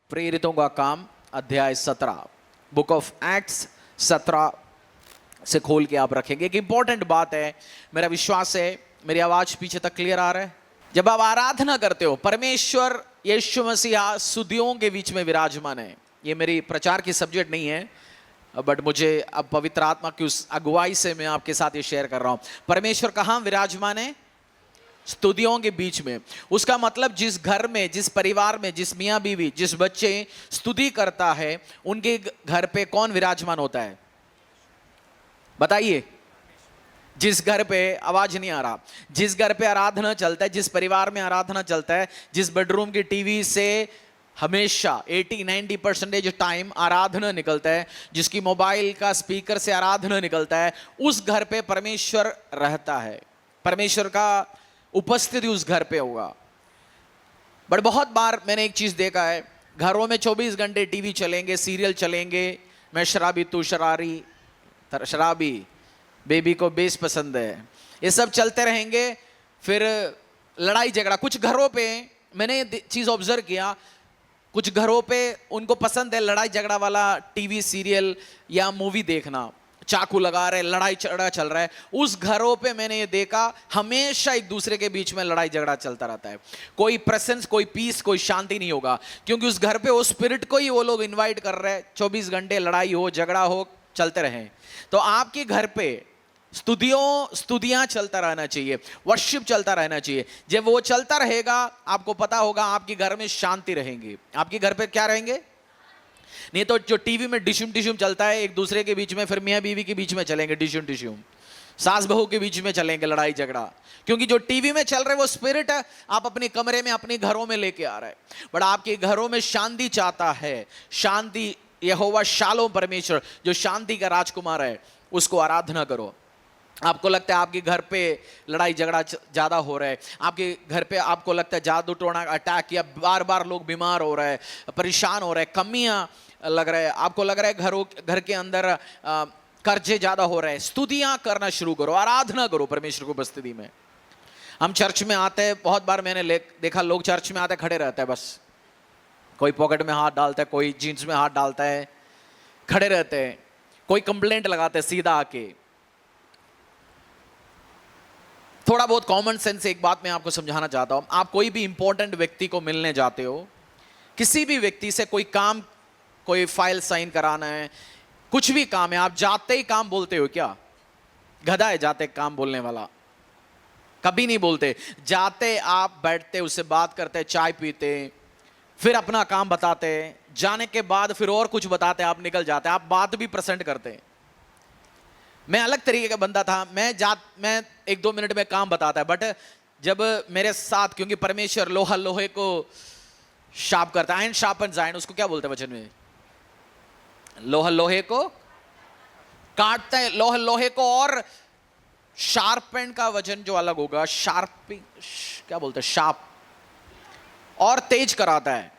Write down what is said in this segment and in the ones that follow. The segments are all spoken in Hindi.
प्रेरितों का काम अध्याय 17, बुक ऑफ एक्ट्स 17 से खोल के आप रखेंगे। एक इंपॉर्टेंट बात है, मेरा विश्वास है मेरी आवाज पीछे तक क्लियर आ रहा है। जब आप आराधना करते हो, परमेश्वर यीशु मसीह स्तुतियों के बीच में विराजमान है। ये मेरी प्रचार की सब्जेक्ट नहीं है, बट मुझे अब पवित्र आत्मा की उस अगुवाई से मैं आपके साथ ये शेयर कर रहा हूं। परमेश्वर कहां विराजमान है? स्तुतियों के बीच में। उसका मतलब जिस घर में, जिस परिवार में, जिस मियां बीवी, जिस बच्चे स्तुति करता है, उनके घर पे कौन विराजमान होता है? बताइए। जिस घर पे, आवाज नहीं आ रहा, जिस घर पे आराधना चलता है, जिस परिवार में आराधना चलता है, जिस बेडरूम की टीवी से हमेशा 80-90% टाइम आराधना निकलता है, जिसकी मोबाइल का स्पीकर से आराधना निकलता है, उस घर पे परमेश्वर रहता है। परमेश्वर का उपस्थिति उस घर पे होगा। बट बहुत बार मैंने एक चीज देखा है, घरों में 24 घंटे टीवी चलेंगे, सीरियल चलेंगे, मैं शराबी तू शरारी, शराबी, बेबी को बेस पसंद है, ये सब चलते रहेंगे। फिर लड़ाई झगड़ा। कुछ घरों पे मैंने ये चीज ऑब्जर्व किया, कुछ घरों पे उनको पसंद है लड़ाई झगड़ा वाला टीवी सीरियल या मूवी देखना, चाकू लगा रहे, लड़ाई झगड़ा चल रहा है। उस घरों पे मैंने ये देखा, हमेशा एक दूसरे के बीच में लड़ाई झगड़ा चलता रहता है। कोई प्रेजेंस, कोई पीस, कोई शांति नहीं होगा, क्योंकि उस घर पे वो स्पिरिट को ही वो लोग इनवाइट कर रहे हैं। 24 घंटे लड़ाई हो, झगड़ा हो, चलते रहे। तो आपके घर पे स्तुतियां चलता रहना चाहिए, वर्शिप चलता रहना चाहिए। जब वो चलता रहेगा, आपको पता होगा आपके घर में शांति रहेंगी। आपके घर पे क्या रहेंगे? नहीं तो जो टीवी में डिशुम डिशुम चलता है एक दूसरे के बीच में, फिर मियां बीवी के बीच में चलेंगे डिशुम डिशुम, सास बहू के बीच में चलेंगे लड़ाई झगड़ा। क्योंकि जो टीवी में चल रहे वो स्पिरिट है, आप अपने कमरे में, अपने घरों में लेके आ रहे हैं। बट आपके घरों में शांति चाहता है, शांति। यहोवा शालोम परमेश्वर जो शांति का राजकुमार है, उसको आराधना करो। आपको लगता है आपके घर पे लड़ाई झगड़ा ज्यादा हो रहा है, आपके घर पे आपको लगता है जादू टोना अटैक, या बार बार लोग बीमार हो रहे हैं, परेशान हो रहे हैं, कमियां लग रहा है, आपको लग रहा है घर के अंदर कर्जे ज्यादा हो रहे हैं, स्तुतियां करना शुरू करो, आराधना करो परमेश्वर की उपस्थिति में। हम चर्च में आते हैं, बहुत बार मैंने देखा लोग चर्च में आते खड़े रहते हैं, बस कोई पॉकेट में हाथ डालता है, कोई जींस में हाथ डालता है, खड़े रहते हैं, कोई कंप्लेंट लगाते हैं सीधा आके। थोड़ा बहुत कॉमन सेंस एक बात मैं आपको समझाना चाहता हूं। आप कोई भी इंपॉर्टेंट व्यक्ति को मिलने जाते हो, किसी भी व्यक्ति से कोई काम, कोई फाइल साइन कराना है, कुछ भी काम है, आप जाते ही काम बोलते हो क्या? गधा है जाते काम बोलने वाला, कभी नहीं बोलते। जाते आप बैठते, उससे बात करते, चाय पीते, फिर अपना काम बताते, जाने के बाद फिर और कुछ बताते, आप निकल जाते, आप बात भी प्रेजेंट करते। मैं अलग तरीके का बंदा था, मैं 1-2 मिनट में काम बताता है। बट जब मेरे साथ, क्योंकि परमेश्वर लोहा लोहे को शार्प करता है, आयरन शार्पन्स आयरन, उसको क्या बोलते हैं वचन में? लोहा लोहे को काटता है, लोहा लोहे को, और शार्पन का वचन जो अलग होगा, शार्पिंग क्या बोलते हैं, शार्प, और तेज कराता है।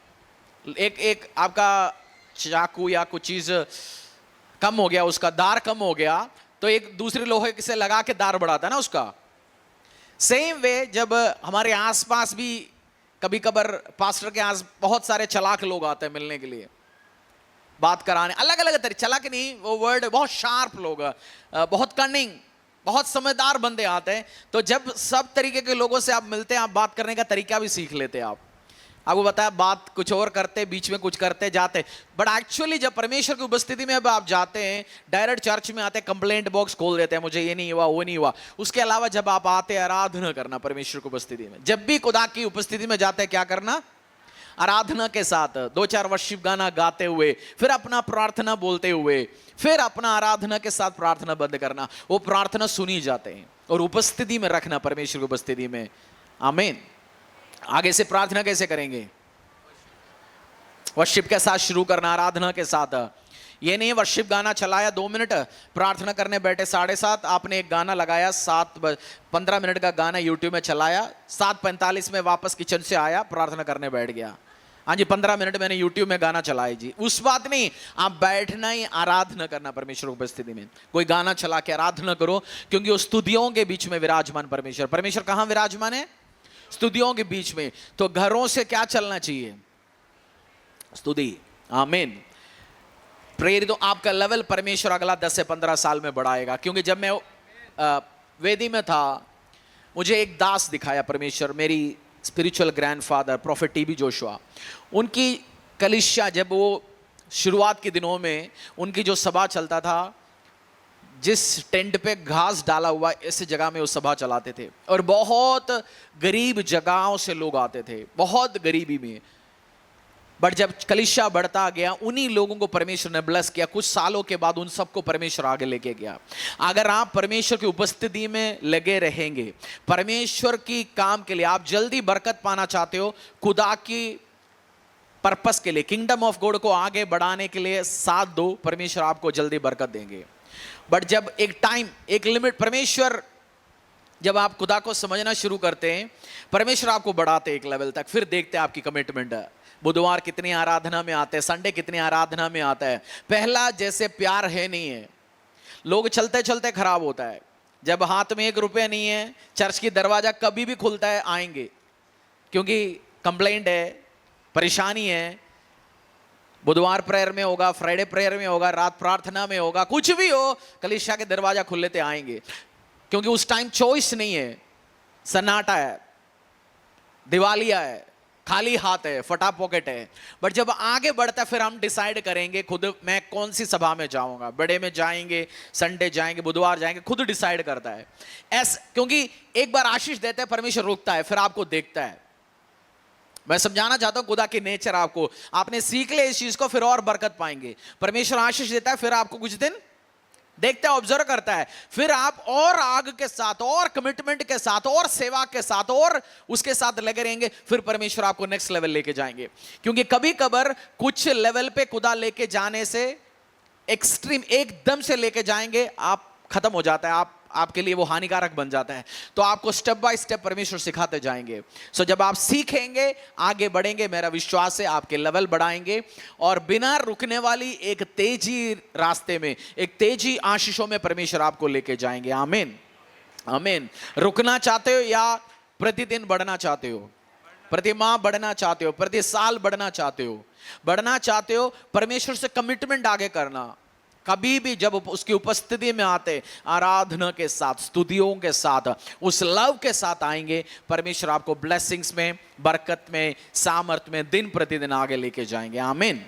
एक आपका चाकू या कुछ चीज कम हो गया, उसका दार कम हो गया, तो एक दूसरे लोहे से लगा के दार बढ़ाता है ना उसका। सेम वे जब हमारे आसपास भी कभी कभार पास्टर के आस बहुत सारे चलाक लोग आते हैं मिलने के लिए, बात कराने, अलग अलग तरीके, चलाक नहीं वो वर्ड, बहुत शार्प लोग, बहुत कनिंग, बहुत समझदार बंदे आते हैं। तो जब सब तरीके के लोगों से आप मिलते हैं, आप बात करने का तरीका भी सीख लेते हैं। आपको बताया, बात कुछ और करते, बीच में कुछ करते जाते। बट एक्चुअली जब परमेश्वर की उपस्थिति में अब आप जाते हैं, डायरेक्ट चर्च में आते, कंप्लेंट बॉक्स खोल देते हैं, मुझे ये नहीं हुआ, वो नहीं हुआ। उसके अलावा जब आप आते, आराधना करना परमेश्वर की उपस्थिति में। जब भी खुदा की उपस्थिति में जाते हैं, क्या करना? आराधना के साथ 2-4 वर्शिप गाना गाते हुए, फिर अपना प्रार्थना बोलते हुए, फिर अपना आराधना के साथ प्रार्थना बंद करना। वो प्रार्थना सुनी जाते हैं, और उपस्थिति में रखना परमेश्वर की उपस्थिति में। आमीन। आगे से प्रार्थना कैसे करेंगे? वर्शिप के साथ शुरू करना, आराधना के साथ। ये नहीं वर्शिप गाना चलाया 2 मिनट, प्रार्थना करने बैठे 7:30, आपने एक गाना लगाया, 15 मिनट का गाना यूट्यूब में चलाया, 7:45 में वापस किचन से आया, प्रार्थना करने बैठ गया। हाँ जी, 15 मिनट मैंने यूट्यूब में गाना चलाया जी, उस बात नहीं। आप बैठना ही, आराधना करना परमेश्वर की उपस्थिति में। कोई गाना चला के आराधना करो, क्योंकि वो स्तुतियों के बीच में विराजमान परमेश्वर। परमेश्वर कहां विराजमान है? स्तुतियों के बीच में। तो घरों से क्या चलना चाहिए? स्तुति। आमीन। प्रेरितों, आपका लेवल परमेश्वर अगला 10 से 15 साल में बढ़ाएगा, क्योंकि जब मैं वेदी में था, मुझे एक दास दिखाया परमेश्वर, मेरी spiritual grandfather prophet TB Joshua. उनकी कलीसिया, जब वो शुरुआत के दिनों में उनकी जो सभा चलता था, जिस टेंट पे घास डाला हुआ ऐसी जगह में वो सभा चलाते थे, और बहुत गरीब जगहों से लोग आते थे, बहुत गरीबी में। बट जब कलीसिया बढ़ता गया, उन्हीं लोगों को परमेश्वर ने ब्लेस किया। कुछ सालों के बाद उन सबको परमेश्वर आगे लेके गया। अगर आप परमेश्वर की उपस्थिति में लगे रहेंगे, परमेश्वर की काम के लिए आप जल्दी बरकत पाना चाहते हो, खुदा की पर्पस के लिए, किंगडम ऑफ गॉड को आगे बढ़ाने के लिए साथ दो, परमेश्वर आपको जल्दी बरकत देंगे। बट जब एक टाइम, एक लिमिट, परमेश्वर जब आप खुदा को समझना शुरू करते हैं, परमेश्वर आपको बढ़ाते एक लेवल तक, फिर देखते हैं आपकी कमिटमेंट है। बुधवार कितनी आराधना में आते हैं, संडे कितनी आराधना में आता है। पहला जैसे प्यार है नहीं है, लोग चलते चलते खराब होता है। जब हाथ में 1 रुपया नहीं है, चर्च की दरवाजा कभी भी खुलता है, आएंगे, क्योंकि कंप्लेंट है, परेशानी है। बुधवार प्रेयर में होगा, फ्राइडे प्रेयर में होगा, रात प्रार्थना में होगा, कुछ भी हो, कलीसिया के दरवाजा खुल लेते आएंगे, क्योंकि उस टाइम चॉइस नहीं है, सन्नाटा है, दिवालिया है, खाली हाथ है, फटा पॉकेट है। बट जब आगे बढ़ता है, फिर हम डिसाइड करेंगे खुद, मैं कौन सी सभा में जाऊंगा, बड़े में जाएंगे, संडे जाएंगे, बुधवार जाएंगे, खुद डिसाइड करता है ऐसा। क्योंकि एक बार आशीष देते हैं, परमेश्वर रुकता है, फिर आपको देखता है। मैं समझाना चाहता हूं खुदा की नेचर आपको, आपने सीख ले इस चीज को, फिर और बरकत पाएंगे। परमेश्वर आशीष देता है, फिर आपको कुछ दिन देखता है, ऑब्जर्व करता है, फिर आप और आग के साथ, और कमिटमेंट के साथ, और सेवा के साथ, और उसके साथ लगे रहेंगे, फिर परमेश्वर आपको नेक्स्ट लेवल लेके जाएंगे। क्योंकि कभी कभार कुछ लेवल पे खुदा लेके जाने से, एक्सट्रीम एकदम से लेके जाएंगे, आप खत्म हो जाता है, आपके लिए वो हानिकारक बन जाता है। तो आपको स्टेप बाय स्टेप परमेश्वर सिखाते जाएंगे। सो जब आप सीखेंगे, आगे बढ़ेंगे, मेरा विश्वास है आपके लेवल बढ़ाएंगे, और बिना रुकने वाली एक तेजी रास्ते में, एक तेजी आशीषों में परमेश्वर आपको लेके जाएंगे। आमीन, आमीन। रुकना चाहते हो या प्रतिदिन बढ़ना चाहते हो? प्रति माह बढ़ना चाहते हो? प्रति साल बढ़ना चाहते हो? बढ़ना चाहते हो, परमेश्वर से कमिटमेंट आगे करना। कभी भी जब उसकी उपस्थिति में आते, आराधना के साथ, स्तुतियों के साथ, उस लव के साथ आएंगे, परमेश्वर आपको ब्लेसिंग्स में, बरकत में, सामर्थ में दिन प्रतिदिन आगे लेके जाएंगे। आमीन।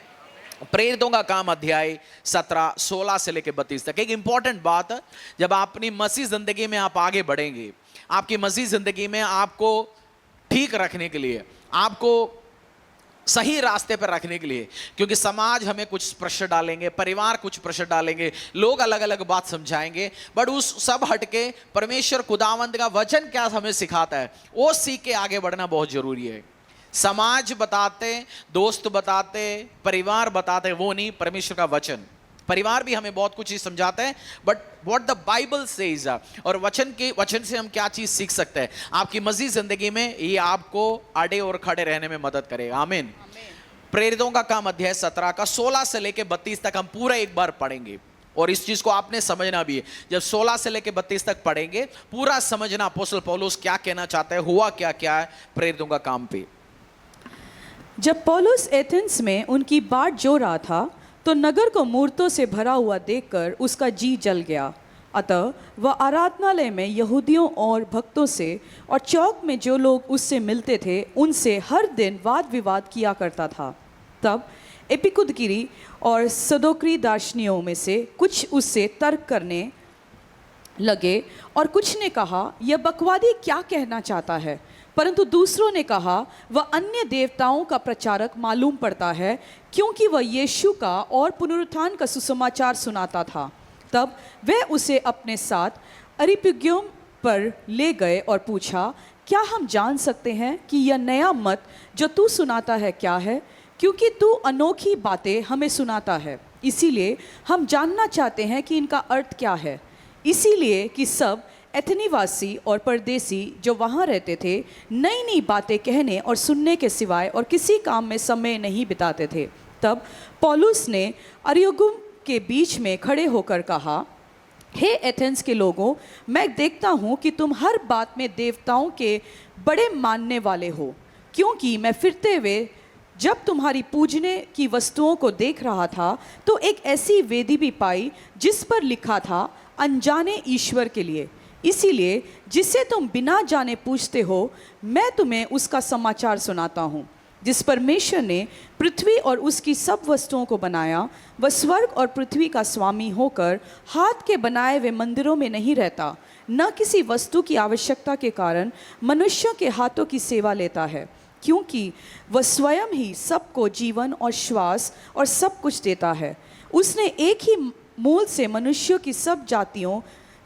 प्रेरितों का काम अध्याय 17, 16 से लेकर 32 तक। एक इंपॉर्टेंट बात, जब आप अपनी मसीह जिंदगी में आप आगे बढ़ेंगे, आपकी मसीह जिंदगी में आपको ठीक रखने के लिए, आपको सही रास्ते पर रखने के लिए, क्योंकि समाज हमें कुछ प्रेशर डालेंगे, परिवार कुछ प्रेशर डालेंगे, लोग अलग अलग बात समझाएंगे, बट उस सब हटके परमेश्वर खुदावंद का वचन क्या हमें सिखाता है, वो सीख के आगे बढ़ना बहुत जरूरी है। समाज बताते, दोस्त बताते, परिवार बताते, वो नहीं, परमेश्वर का वचन। परिवार भी हमें बहुत कुछ चीज समझाता है, but what the Bible says, और वचन से हम क्या चीज सीख सकते हैं आपकी मसीह जिंदगी में, ये आपको आड़े और खड़े रहने में मदद करेगा। आमीन। प्रेरितों का काम अध्याय 17 का 16 से लेकर 32 तक हम पूरा एक बार पढ़ेंगे, और इस चीज को आपने समझना भी है। जब 16 से लेकर 32 तक पढ़ेंगे, पूरा समझना अपोस्तल पौलुस क्या कहना चाहता है, हुआ क्या क्या है प्रेरितों का काम पे। जब पौलुस एथेंस में उनकी बाट जो रहा था, तो नगर को मूर्तों से भरा हुआ देखकर उसका जी जल गया। अतः वह आराधनालय में यहूदियों और भक्तों से और चौक में जो लोग उससे मिलते थे उनसे हर दिन वाद विवाद किया करता था। तब एपिकुदगिरी और सदोक्री दार्शनियों में से कुछ उससे तर्क करने लगे, और कुछ ने कहा, यह बकवादी क्या कहना चाहता है। परंतु दूसरों ने कहा, वह अन्य देवताओं का प्रचारक मालूम पड़ता है, क्योंकि वह यीशु का और पुनरुत्थान का सुसमाचार सुनाता था। तब वह उसे अपने साथ अरिपगुम पर ले गए और पूछा, क्या हम जान सकते हैं कि यह नया मत जो तू सुनाता है क्या है? क्योंकि तू अनोखी बातें हमें सुनाता है, इसीलिए हम जानना चाहते हैं कि इनका अर्थ क्या है। इसीलिए कि सब एथेनीवासी और परदेसी जो वहाँ रहते थे, नई नई बातें कहने और सुनने के सिवाय और किसी काम में समय नहीं बिताते थे। तब पौलुस ने अरियोगुम के बीच में खड़े होकर कहा, हे एथेंस के लोगों, मैं देखता हूँ कि तुम हर बात में देवताओं के बड़े मानने वाले हो, क्योंकि मैं फिरते हुए जब तुम्हारी पूजने की वस्तुओं को देख रहा था तो एक ऐसी वेदी भी पाई जिस पर लिखा था अनजाने ईश्वर के लिए। इसीलिए जिसे तुम बिना जाने पूजते हो, मैं तुम्हें उसका समाचार सुनाता हूँ। जिस परमेश्वर ने पृथ्वी और उसकी सब वस्तुओं को बनाया, वह स्वर्ग और पृथ्वी का स्वामी होकर हाथ के बनाए हुए मंदिरों में नहीं रहता, न किसी वस्तु की आवश्यकता के कारण मनुष्यों के हाथों की सेवा लेता है, क्योंकि वह स्वयं ही सबको जीवन और श्वास और सब कुछ देता है। उसने एक ही मूल से मनुष्यों की सब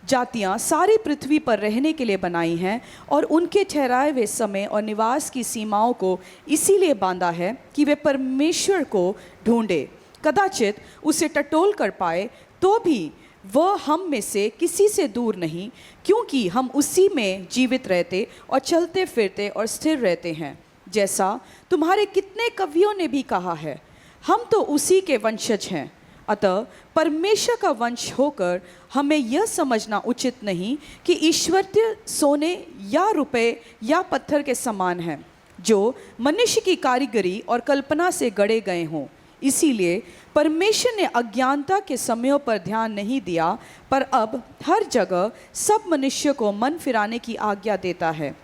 जातियाँ सारी पृथ्वी पर रहने के लिए बनाई हैं और उनके ठहराए हुए समय और निवास की सीमाओं को इसीलिए बांधा है कि वे परमेश्वर को ढूंढे, कदाचित उसे टटोल कर पाए। तो भी वह हम में से किसी से दूर नहीं, क्योंकि हम उसी में जीवित रहते और चलते फिरते और स्थिर रहते हैं। जैसा तुम्हारे कितने कवियों ने भी कहा है, हम तो उसी के वंशज हैं। अतः परमेश्वर का वंश होकर हमें यह समझना उचित नहीं कि ईश्वरीय सोने या रुपए या पत्थर के समान है, जो मनुष्य की कारीगरी और कल्पना से गढ़े गए हों। इसीलिए परमेश्वर ने अज्ञानता के समयों पर ध्यान नहीं दिया, पर अब हर जगह सब मनुष्य को मन फिराने की आज्ञा देता है,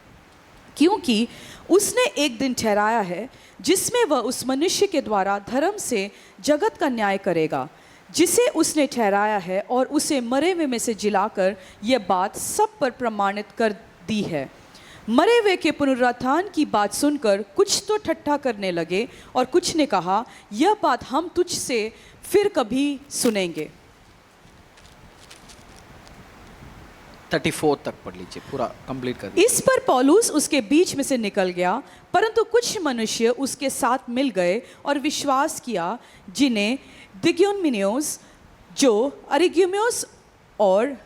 क्योंकि उसने एक दिन ठहराया है जिसमें वह उस मनुष्य के द्वारा धर्म से जगत का न्याय करेगा, जिसे उसने ठहराया है, और उसे मरे हुए में से जिलाकर यह बात सब पर प्रमाणित कर दी है। मरे हुए के पुनरुत्थान की बात सुनकर कुछ तो ठट्ठा करने लगे और कुछ ने कहा, यह बात हम तुझसे फिर कभी सुनेंगे। 34 तक पढ़ लीजिए, पूरा कंप्लीट कर दीजिए। इस पर पौलुस उसके बीच में से निकल गया, परंतु कुछ मनुष्य उसके साथ मिल गए और विश्वास किया, जिन्हें दिग्योनमिनियोस, जो अरिग्युमियोस और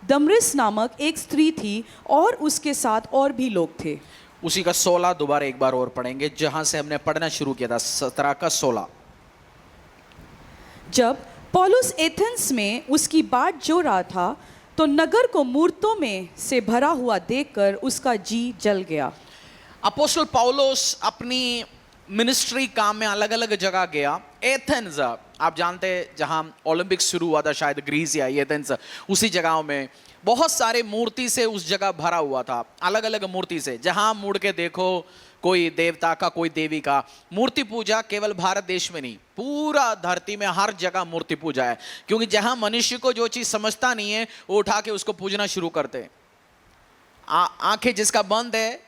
दमरिस नामक एक स्त्री थी, और उसके साथ और भी लोग थे। उसी का 16 दोबारा एक बार और पढ़ेंगे, जहां से हमने पढ़ना शुरू किया था, 17 का 16। जब पौलुस एथेंस में उसकी बाट जो रहा था, तो नगर को मूर्तों में से भरा हुआ देखकर उसका जी जल गया। अपोस्टल पौलुस अपनी मिनिस्ट्री काम में अलग अलग जगह गया। एथेंस आप जानते हैं, जहां ओलंपिक शुरू हुआ था, शायद ग्रीस या एथेंस, उसी जगहों में बहुत सारे मूर्ति से उस जगह भरा हुआ था, अलग अलग मूर्ति से। जहां मुड़ के देखो, कोई देवता का, कोई देवी का। मूर्ति पूजा केवल भारत देश में नहीं, पूरा धरती में हर जगह मूर्ति पूजा है, क्योंकि जहां मनुष्य को जो चीज समझता नहीं है वो उठा के उसको पूजना शुरू करते हैं। आंखें जिसका बंद है,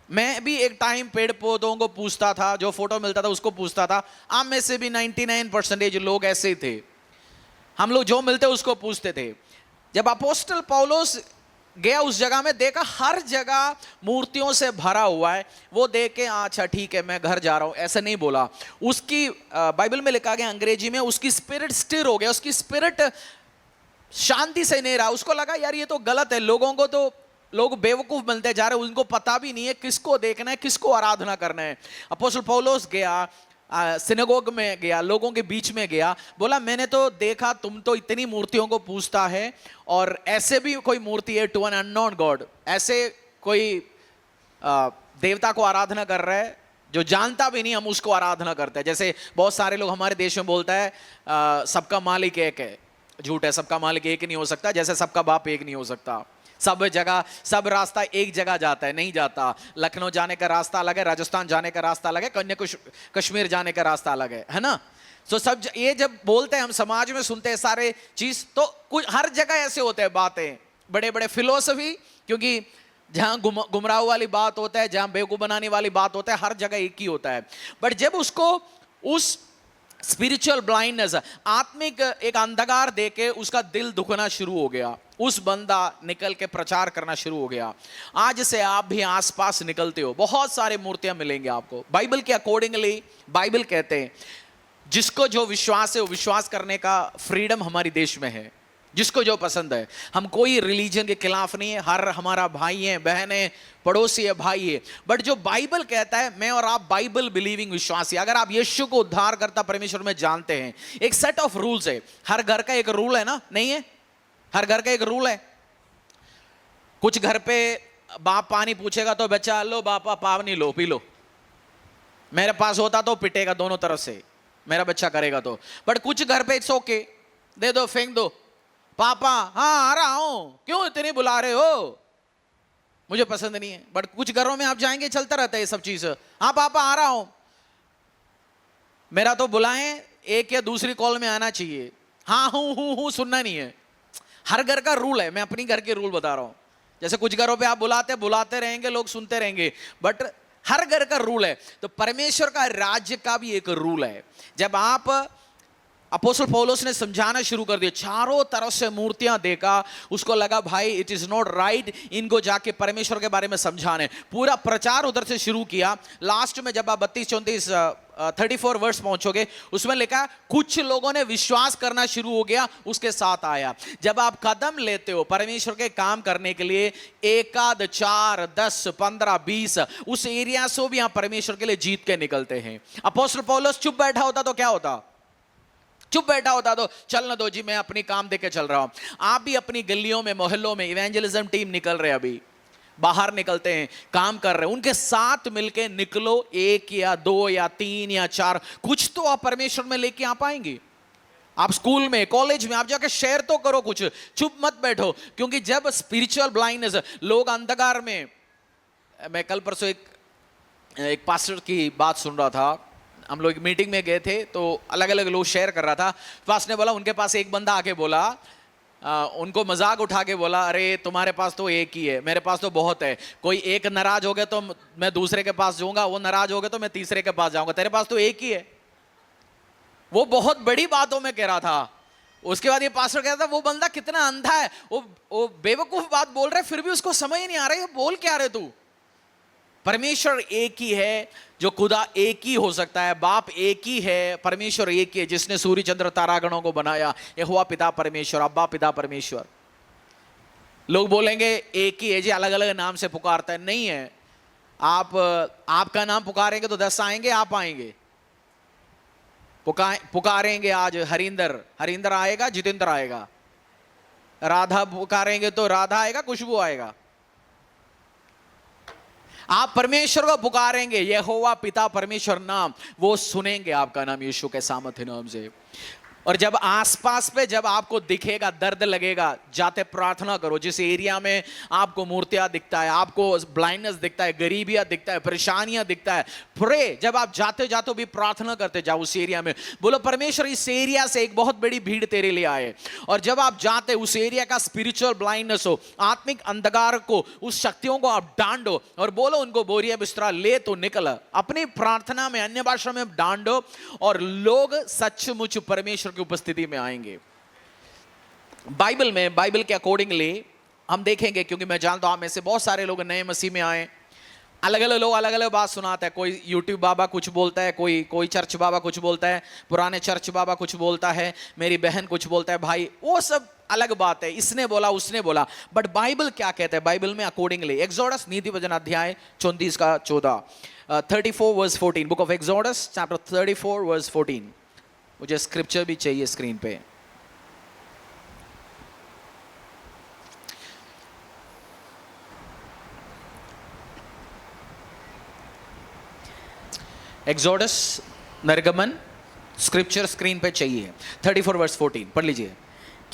मैं भी एक टाइम पेड़ पौधों को पूछता था, जो फोटो मिलता था उसको पूछता था। आप में से भी 99% लोग ऐसे ही थे, हम लोग जो मिलते उसको पूछते थे। जब अपोस्टल पौलुस गया उस जगह में, देखा हर जगह मूर्तियों से भरा हुआ है। वो देख के अच्छा ठीक है मैं घर जा रहा हूं, ऐसे नहीं बोला। उसकी बाइबल में लिखा गया अंग्रेजी में, उसकी स्पिरिट स्टिर हो गया, उसकी स्पिरिट शांति से नहीं रहा। उसको लगा यार ये तो गलत है, लोगों को तो लोग बेवकूफ बनते जा रहे हैं, उनको पता भी नहीं है किसको देखना है, किसको आराधना करना है। अपोस्टल पौलुस गया, सिनेगोग में गया, लोगों के बीच में गया, बोला मैंने तो देखा तुम तो इतनी मूर्तियों को पूजता है, और ऐसे भी कोई मूर्ति है टू एन अननोन गॉड, ऐसे कोई देवता को आराधना कर रहा है जो जानता भी नहीं, हम उसको आराधना करते हैं। जैसे बहुत सारे लोग हमारे देश में बोलता है सबका मालिक एक है। झूठ है, सबका मालिक एक नहीं हो सकता, जैसे सबका बाप एक नहीं हो सकता। सब जगह सब रास्ता एक जगह जाता है, नहीं जाता। लखनऊ जाने का रास्ता अलग है, राजस्थान जाने का रास्ता अलग है, कश्मीर जाने का रास्ता अलग है ना। तो सब ये जब बोलते हैं, हम समाज में सुनते हैं सारे चीज, तो कुछ हर जगह ऐसे होते हैं बातें, बड़े बड़े फिलोसफी, क्योंकि जहां गुमराह वाली बात होता है, जहां बेवकूफ बनाने वाली बात होता है, हर जगह एक ही होता है। बट जब उसको उस स्पिरिचुअल ब्लाइंडनेस, आत्मिक एक अंधकार देके उसका दिल दुखना शुरू हो गया, उस बंदा निकल के प्रचार करना शुरू हो गया। आज से आप भी आसपास निकलते हो, बहुत सारे मूर्तियां मिलेंगे आपको। बाइबल के अकॉर्डिंगली बाइबल कहते हैं जिसको जो विश्वास है वो विश्वास करने का फ्रीडम हमारे देश में है, जिसको जो पसंद है। हम कोई रिलीजन के खिलाफ नहीं है, हर हमारा भाई है, बहन है, पड़ोसी है, भाई है। बट जो बाइबल कहता है, मैं और आप बाइबल बिलीविंग विश्वासी, अगर आप यीशु को उद्धार करता परमेश्वर में जानते हैं, एक सेट ऑफ रूल्स है। हर घर का एक रूल है ना, नहीं है? हर घर का एक रूल है। कुछ घर पे बाप पानी पूछेगा तो बच्चा लो बापा पानी लो, पी लो, मेरे पास होता तो पिटेगा दोनों तरफ से, मेरा बच्चा करेगा तो। बट कुछ घर पे इट्स ओके, दे दो, फेंक दो। पापा हाँ आ रहा हूं, क्यों इतने बुला रहे हो, मुझे पसंद नहीं है। बट कुछ घरों में आप जाएंगे चलता रहता है ये सब चीज। हाँ पापा आ रहा हूं, मेरा तो बुलाएं एक या दूसरी कॉल में आना चाहिए, हाँ हूं सुनना नहीं है। हर घर का रूल है, मैं अपनी घर के रूल बता रहा हूं। जैसे कुछ घरों पे आप बुलाते रहेंगे, लोग सुनते रहेंगे, बट हर घर का रूल है। तो परमेश्वर का राज्य का भी एक रूल है। जब आप अपोस्टल पौलुस ने समझाना शुरू कर दिया, चारों तरफ से मूर्तियां देखा, उसको लगा भाई इट इज नॉट राइट, इनको जाके परमेश्वर के बारे में समझाने। पूरा प्रचार उधर से शुरू किया। लास्ट में जब आप 32-34 वर्ष पहुंचोगे, उसमें लिखा कुछ लोगों ने विश्वास करना शुरू हो गया, उसके साथ आया। जब आप कदम लेते हो परमेश्वर के काम करने के लिए, 1 4 10 15 20 उस एरिया से भी आप परमेश्वर के लिए जीत के निकलते हैं। अपोस्टल पौलुस चुप बैठा होता तो क्या होता? चुप बैठा होता तो चलना दो जी, मैं अपनी काम देके चल रहा हूं। आप भी अपनी गलियों में, मोहल्लों में इवेंजलिज्म टीम निकल रहे, अभी बाहर निकलते हैं, काम कर रहे हैं, उनके साथ मिलके निकलो। 1 या 2 या 3 या 4 कुछ तो आप परमेश्वर में लेके आ पाएंगे। आप स्कूल में, कॉलेज में आप जाके शेयर तो करो कुछ, चुप मत बैठो। क्योंकि जब स्पिरिचुअल ब्लाइंडनेस, लोग अंधकार में, मैं कल परसों एक पास्टर की बात सुन रहा था, हम लोग मीटिंग में गए थे तो अलग अलग लोग शेयर कर रहा था। पास ने बोला, उनके पास एक बंदा आके बोला, उनको मजाक उठा के बोला, अरे तुम्हारे पास तो एक ही है, मेरे पास तो बहुत है। कोई एक नाराज हो गया तो मैं दूसरे के पास जाऊंगा, वो नाराज हो गया तो मैं तीसरे के पास जाऊंगा, तेरे पास तो एक ही है। वो बहुत बड़ी बातों में कह रहा था। उसके बाद ये पास्टर कहता था वो बंदा कितना अंधा है, वो बेवकूफ बात बोल रहा है, फिर भी उसको समझ ही नहीं आ रहा है बोल क्या रहे तू। परमेश्वर एक ही है, जो खुदा एक ही हो सकता है, बाप एक ही है, परमेश्वर एक ही है जिसने सूर्य चंद्र तारागणों को बनाया, यहोवा पिता परमेश्वर, अब्बा पिता परमेश्वर। लोग बोलेंगे एक ही है जी, अलग अलग नाम से पुकारता है, नहीं है। आपका नाम पुकारेंगे तो 10 आएंगे, आप आएंगे। पुकारेंगे आज हरिंदर आएगा, जितेंद्र आएगा। राधा पुकारेंगे तो राधा आएगा, खुशबू आएगा। आप परमेश्वर को पुकारेंगे, यहोवा पिता परमेश्वर नाम, वो सुनेंगे आपका नाम यीशु के सामर्थ्य नाम से। और जब आसपास पे जब आपको दिखेगा, दर्द लगेगा, जाते प्रार्थना करो। जिस एरिया में आपको मूर्तियां दिखता है, आपको ब्लाइंडनेस दिखता है, गरीबियां दिखता है, परेशानियां दिखता है, प्रे, जब आप जाते जाते भी प्रार्थना करते जाओ उस एरिया में, बोलो परमेश्वर इस एरिया से एक बहुत बड़ी भीड़ तेरे लिए आए। और जब आप जाते उस एरिया का स्पिरिचुअल ब्लाइंडनेस हो, आत्मिक अंधकार को, उस शक्तियों को आप डांडो और बोलो उनको बोरिया बिस्तरा ले तो निकल। अपनी प्रार्थना में अन्य भाषा में डांडो और लोग सचमुच परमेश्वर की उपस्थिति में आएंगे। बाइबल के अकॉर्डिंगली हम देखेंगे, क्योंकि मैं जानता हूं आप में से बहुत सारे लोग नए मसीह में आए, अलग अलग लोग अलग अलग बात सुनाते हैं। कोई यूट्यूब बाबा कुछ बोलता है, कोई चर्च बाबा कुछ बोलता है, पुराने चर्च बाबा कुछ बोलता है, मेरी बहन कुछ बोलता है, भाई वो सब अलग बात है, इसने बोला उसने बोला। बट बाइबल क्या कहता है? बाइबल में अकॉर्डिंगली एक्सोडस नीति वचन अध्याय 34 का 14, 34 verse 14, book of Exodus chapter 34 verse 14। मुझे स्क्रिप्चर भी चाहिए स्क्रीन पे। एक्सोडस निर्गमन स्क्रिप्चर स्क्रीन पे चाहिए, 34 वर्स 14 पढ़ लीजिए।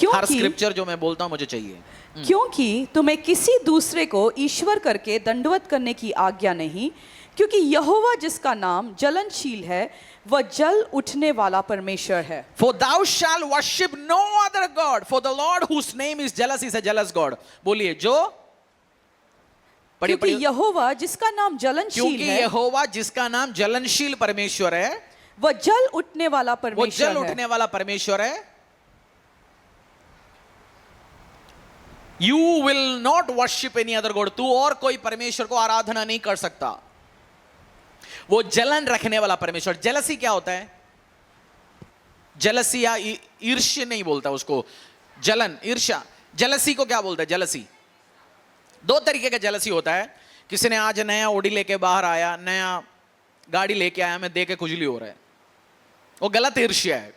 हर स्क्रिप्चर जो मैं बोलता हूं मुझे चाहिए। क्योंकि तुम्हें किसी दूसरे को ईश्वर करके दंडवत करने की आज्ञा नहीं, क्योंकि यहोवा जिसका नाम जलनशील है वह जल उठने वाला परमेश्वर है। For thou shalt worship no other God, for the Lord whose name is jealous is a jealous God। बोलिए जो क्योंकि यहोवा जिसका नाम जलनशील है, क्योंकि यहोवा जिसका नाम जलनशील परमेश्वर है, वह जल उठने वाला परमेश्वर है। वो जल उठने वाला परमेश्वर है। You will not worship any other God। तू और कोई परमेश्वर को आराधना नहीं कर सकता। वो जलन रखने वाला परमेश्वर। जेलसी क्या होता है? जेलसी या ईर्ष्या नहीं बोलता उसको, जलन, ईर्ष्या। जेलसी को क्या बोलता है? जेलसी 2 तरीके का जेलसी होता है। किसी ने आज नया ओडी लेके बाहर आया, नया गाड़ी लेके आया, मैं देख के खुजली हो रहा है, वो गलत ईर्ष्या है।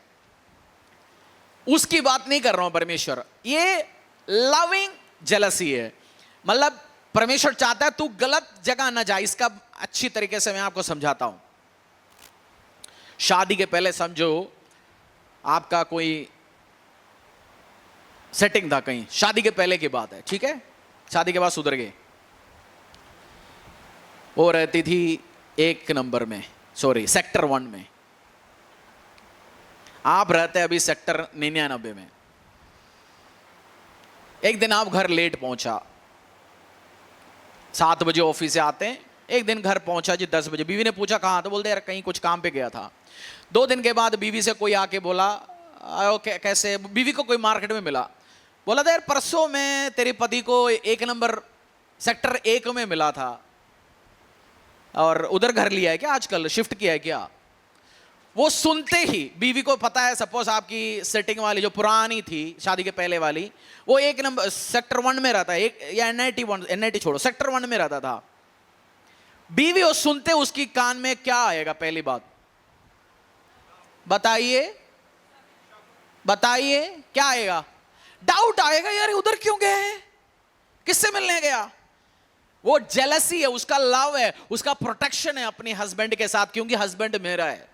उसकी बात नहीं कर रहा हूं परमेश्वर, ये लविंग जेलसी है। मतलब परमेश्वर चाहता है तू गलत जगह ना जा। इसका अच्छी तरीके से मैं आपको समझाता हूं। शादी के पहले समझो आपका कोई सेटिंग था कहीं, शादी के पहले की बात है, ठीक है, शादी के बाद सुधर गए। वो रहती थी 1 नंबर में, सॉरी सेक्टर 1 में, आप रहते अभी सेक्टर 99 में। एक दिन आप घर लेट पहुंचा, 7 बजे ऑफिस से आते हैं, एक दिन घर पहुंचा जी 10 बजे। बीवी ने पूछा कहाँ, तो बोलते यार कहीं कुछ काम पे गया था। 2 दिन के बाद बीवी से कोई आके बोला कैसे, बीवी को कोई मार्केट में मिला, बोला था यार परसों मैं तेरे पति को 1 नंबर सेक्टर 1 में मिला था और उधर घर लिया है क्या, आजकल शिफ्ट किया है क्या। वो सुनते ही बीवी को पता है, सपोज आपकी सेटिंग वाली जो पुरानी थी शादी के पहले वाली, वो 1 नंबर सेक्टर 1 में रहता है, एक या एनआईटी छोड़ो, सेक्टर 1 में रहता था। बीवी वो सुनते उसकी कान में क्या आएगा, पहली बात बताइए, बताइए क्या आएगा, डाउट आएगा, यार उधर क्यों गए हैं, किससे मिलने गया। वो जेलसी है, उसका लव है, उसका प्रोटेक्शन है अपने हस्बैंड के साथ, क्योंकि हस्बैंड मेरा है,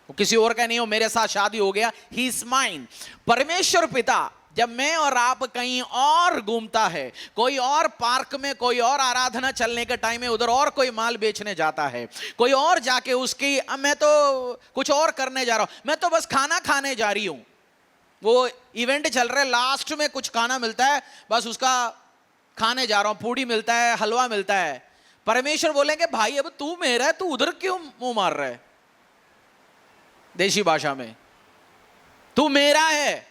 वो किसी और का नहीं हो, मेरे साथ शादी हो गया, ही इज माइन। परमेश्वर पिता जब मैं और आप कहीं और घूमता है, कोई और पार्क में कोई और आराधना चलने के टाइम में उधर और कोई माल बेचने जाता है, कोई और जाके उसकी मैं तो कुछ और करने जा रहा हूं, मैं तो बस खाना खाने जा रही हूं, वो इवेंट चल रहा है, लास्ट में कुछ खाना मिलता है, बस उसका खाने जा रहा हूं, पूड़ी मिलता है, हलवा मिलता है। परमेश्वर बोलेंगे भाई अब तू मेरा है, तू उधर क्यों मुंह मार रहा है, देशी भाषा में तू मेरा है।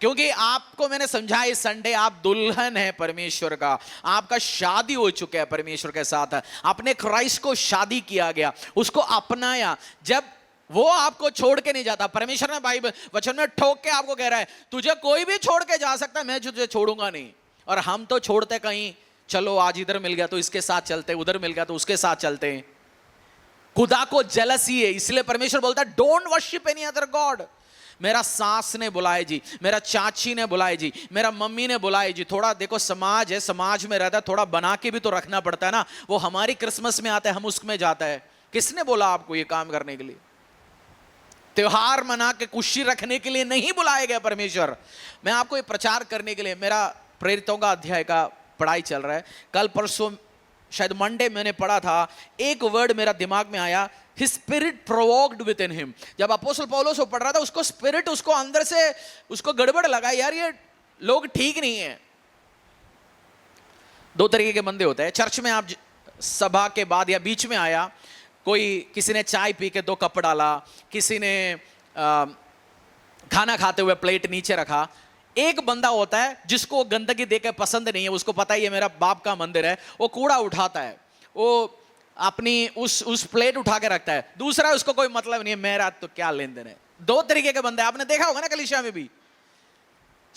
क्योंकि आपको मैंने समझाया इस संडे आप दुल्हन है परमेश्वर का, आपका शादी हो चुका है परमेश्वर के साथ, अपने क्राइस्ट को शादी किया गया, उसको अपनाया। जब वो आपको छोड़ के नहीं जाता, परमेश्वर ने बाइबल वचन में ठोक के आपको कह रहा है तुझे कोई भी छोड़ के जा सकता है, मैं तुझे छोड़ूंगा नहीं। और हम तो छोड़ते कहीं, चलो आज इधर मिल गया तो इसके साथ चलते, उधर मिल गया तो उसके साथ चलते। खुदा को जेलसी है, इसलिए परमेश्वर बोलता है don't worship any other God. मेरा सास ने बुलाए जी, मेरा चाची ने बुलाए जी, मेरा मम्मी ने बुलाए जी। थोड़ा देखो समाज है, समाज में रहता है, थोड़ा बना के भी तो रखना पड़ता है ना। वो हमारी क्रिसमस में आता है, हम उसमें जाता है, किसने बोला आपको ये काम करने के लिए। त्योहार मना के खुशी रखने के लिए नहीं बुलाए गए परमेश्वर। मैं आपको ये प्रचार करने के लिए, मेरा प्रेरितों का अध्याय का पढ़ाई चल रहा है, कल परसों शायद मंडे मैंने पढ़ा था, एक वर्ड मेरा दिमाग में आया, His spirit provoked within him। जब अपोस्टल पौलुस वो पढ़ रहा था, उसको स्पिरिट उसको अंदर से उसको गड़बड़ लगा, यार ये लोग ठीक नहीं है। 2 तरीके के बंदे होते हैं चर्च में, आप सभा के बाद या बीच में आया, कोई किसी ने चाय पी के 2 कप डाला, किसी ने खाना खाते हुए प्लेट नीचे रखा। एक बंदा होता है जिसको गंदगी देकर पसंद नहीं है, उसको पता ही है मेरा बाप का मंदिर है, वो कूड़ा उठाता है, वो अपनी उस प्लेट उठा के रखता है। दूसरा उसको कोई मतलब नहीं है, मेरा तो क्या लेन देन है। 2 तरीके के बंदे आपने देखा होगा ना कलीसिया में भी।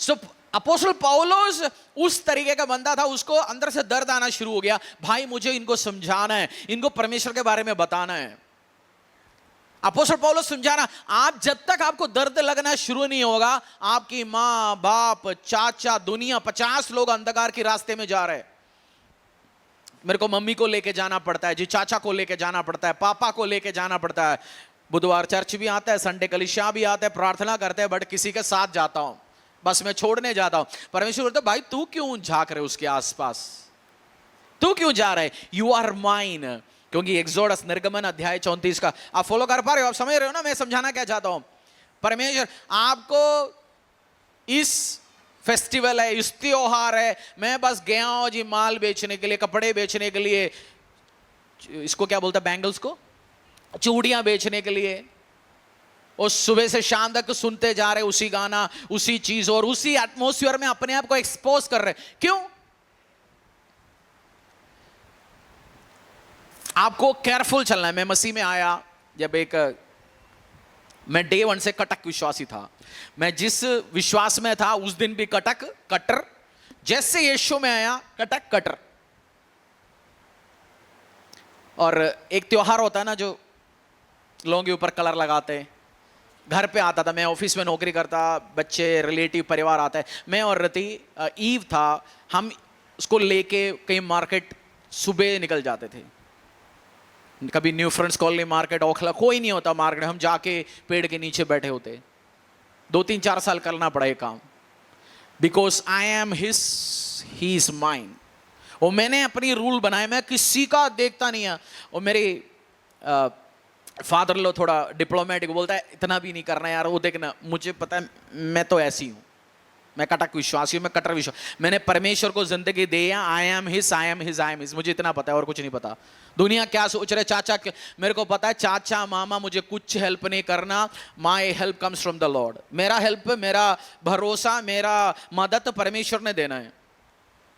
सो अपोस्टल पौलुस उस तरीके का बंदा था, उसको अंदर से दर्द आना शुरू हो गया, भाई मुझे इनको समझाना है, इनको परमेश्वर के बारे में बताना है। अपोस्टल पौलुस समझाना, आप जब तक आपको दर्द लगना शुरू नहीं होगा, आपकी माँ बाप चाचा दुनिया 50 लोग अंधकार के रास्ते में जा रहे हैं। मेरे को मम्मी को लेके जाना पड़ता है जी, चाचा को लेके जाना पड़ता है, पापा को लेके जाना पड़ता है, बुधवार चर्च भी आता है, संडे कलीसिया भी आता है, प्रार्थना करते हैं, बट किसी के साथ जाता हूं, बस मैं छोड़ने जाता हूं। परमेश्वर बोलता भाई तू क्यों झांक रहे उसके आसपास, तू क्यों जा रहे, यू आर माइन। क्योंकि एक्सोडस निर्गमन अध्याय 34 का आप फॉलो कर पा रहे हो, आप समझ रहे हो ना मैं समझाना क्या चाहता हूं। परमेश्वर आपको इस फेस्टिवल है, इस त्योहार है, मैं बस गया हूं जी माल बेचने के लिए, कपड़े बेचने के लिए, इसको क्या बोलता है बैंगल्स को, चूड़ियां बेचने के लिए, और सुबह से शाम तक सुनते जा रहे उसी गाना उसी चीज और उसी एटमोस्फियर में अपने आप को एक्सपोज कर रहे। क्यों? आपको केयरफुल चलना है। मैं मसीह में आया जब मैं डे 1 से कटक विश्वासी था, मैं जिस विश्वास में था उस दिन भी कट्टर, जैसे यीशु में आया कट्टर। और एक त्योहार होता है ना जो लोगों के ऊपर कलर लगाते हैं, घर पे आता था, मैं ऑफिस में नौकरी करता, बच्चे रिलेटिव परिवार आता है, मैं और रति ईव था, हम उसको लेके कहीं मार्केट सुबह निकल जाते थे। कभी new friends colony market, Okhla, कोई नहीं होता मार्केट, हम जाके पेड़ के नीचे बैठे होते। 2-3-4 साल करना पड़ा ये काम, because I am his, he is mine. और मैंने अपनी रूल बनाए, मैं किसी का देखता नहीं है। और मेरे फादर लो थोड़ा डिप्लोमेटिक बोलता है, इतना भी नहीं करना यार, वो देखना, मुझे पता है मैं तो ऐसी हूं, मैं कटक विश्वासी हूं, मैं कट्टर विश्वास, मैंने परमेश्वर को जिंदगी दी है। I am his, I am his, I am his, मुझे इतना पता है और कुछ नहीं पता। दुनिया क्या सोच रहे, चाचा मेरे को पता है, चाचा मामा मुझे कुछ हेल्प नहीं करना। My help comes from the Lord. मेरा हेल्प, मेरा भरोसा, मेरा मदद परमेश्वर ने देना है।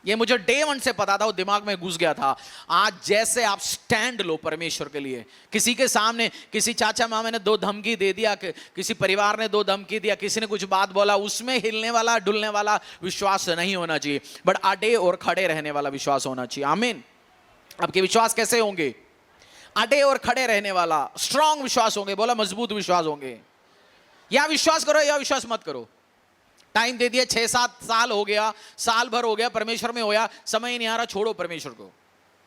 ये मुझे डे 1 से पता था, वो दिमाग में घुस गया था। आज जैसे आप स्टैंड लो परमेश्वर के लिए, किसी के सामने, किसी चाचा मामा ने 2 धमकी दे दिया, किसी परिवार ने 2 धमकी दिया, किसी ने कुछ बात बोला, उसमें हिलने वाला डुलने वाला विश्वास नहीं होना चाहिए, बट अड़े और खड़े रहने वाला विश्वास होना चाहिए। आमीन। आपके विश्वास कैसे होंगे? अड़े और खड़े रहने वाला, स्ट्रांग विश्वास होंगे। बोला मजबूत विश्वास होंगे। या विश्वास करो या विश्वास मत करो। टाइम दे दिया, 6-7 साल हो गया, साल भर हो गया, परमेश्वर में होया, समय ही नहीं आ रहा, छोड़ो परमेश्वर को।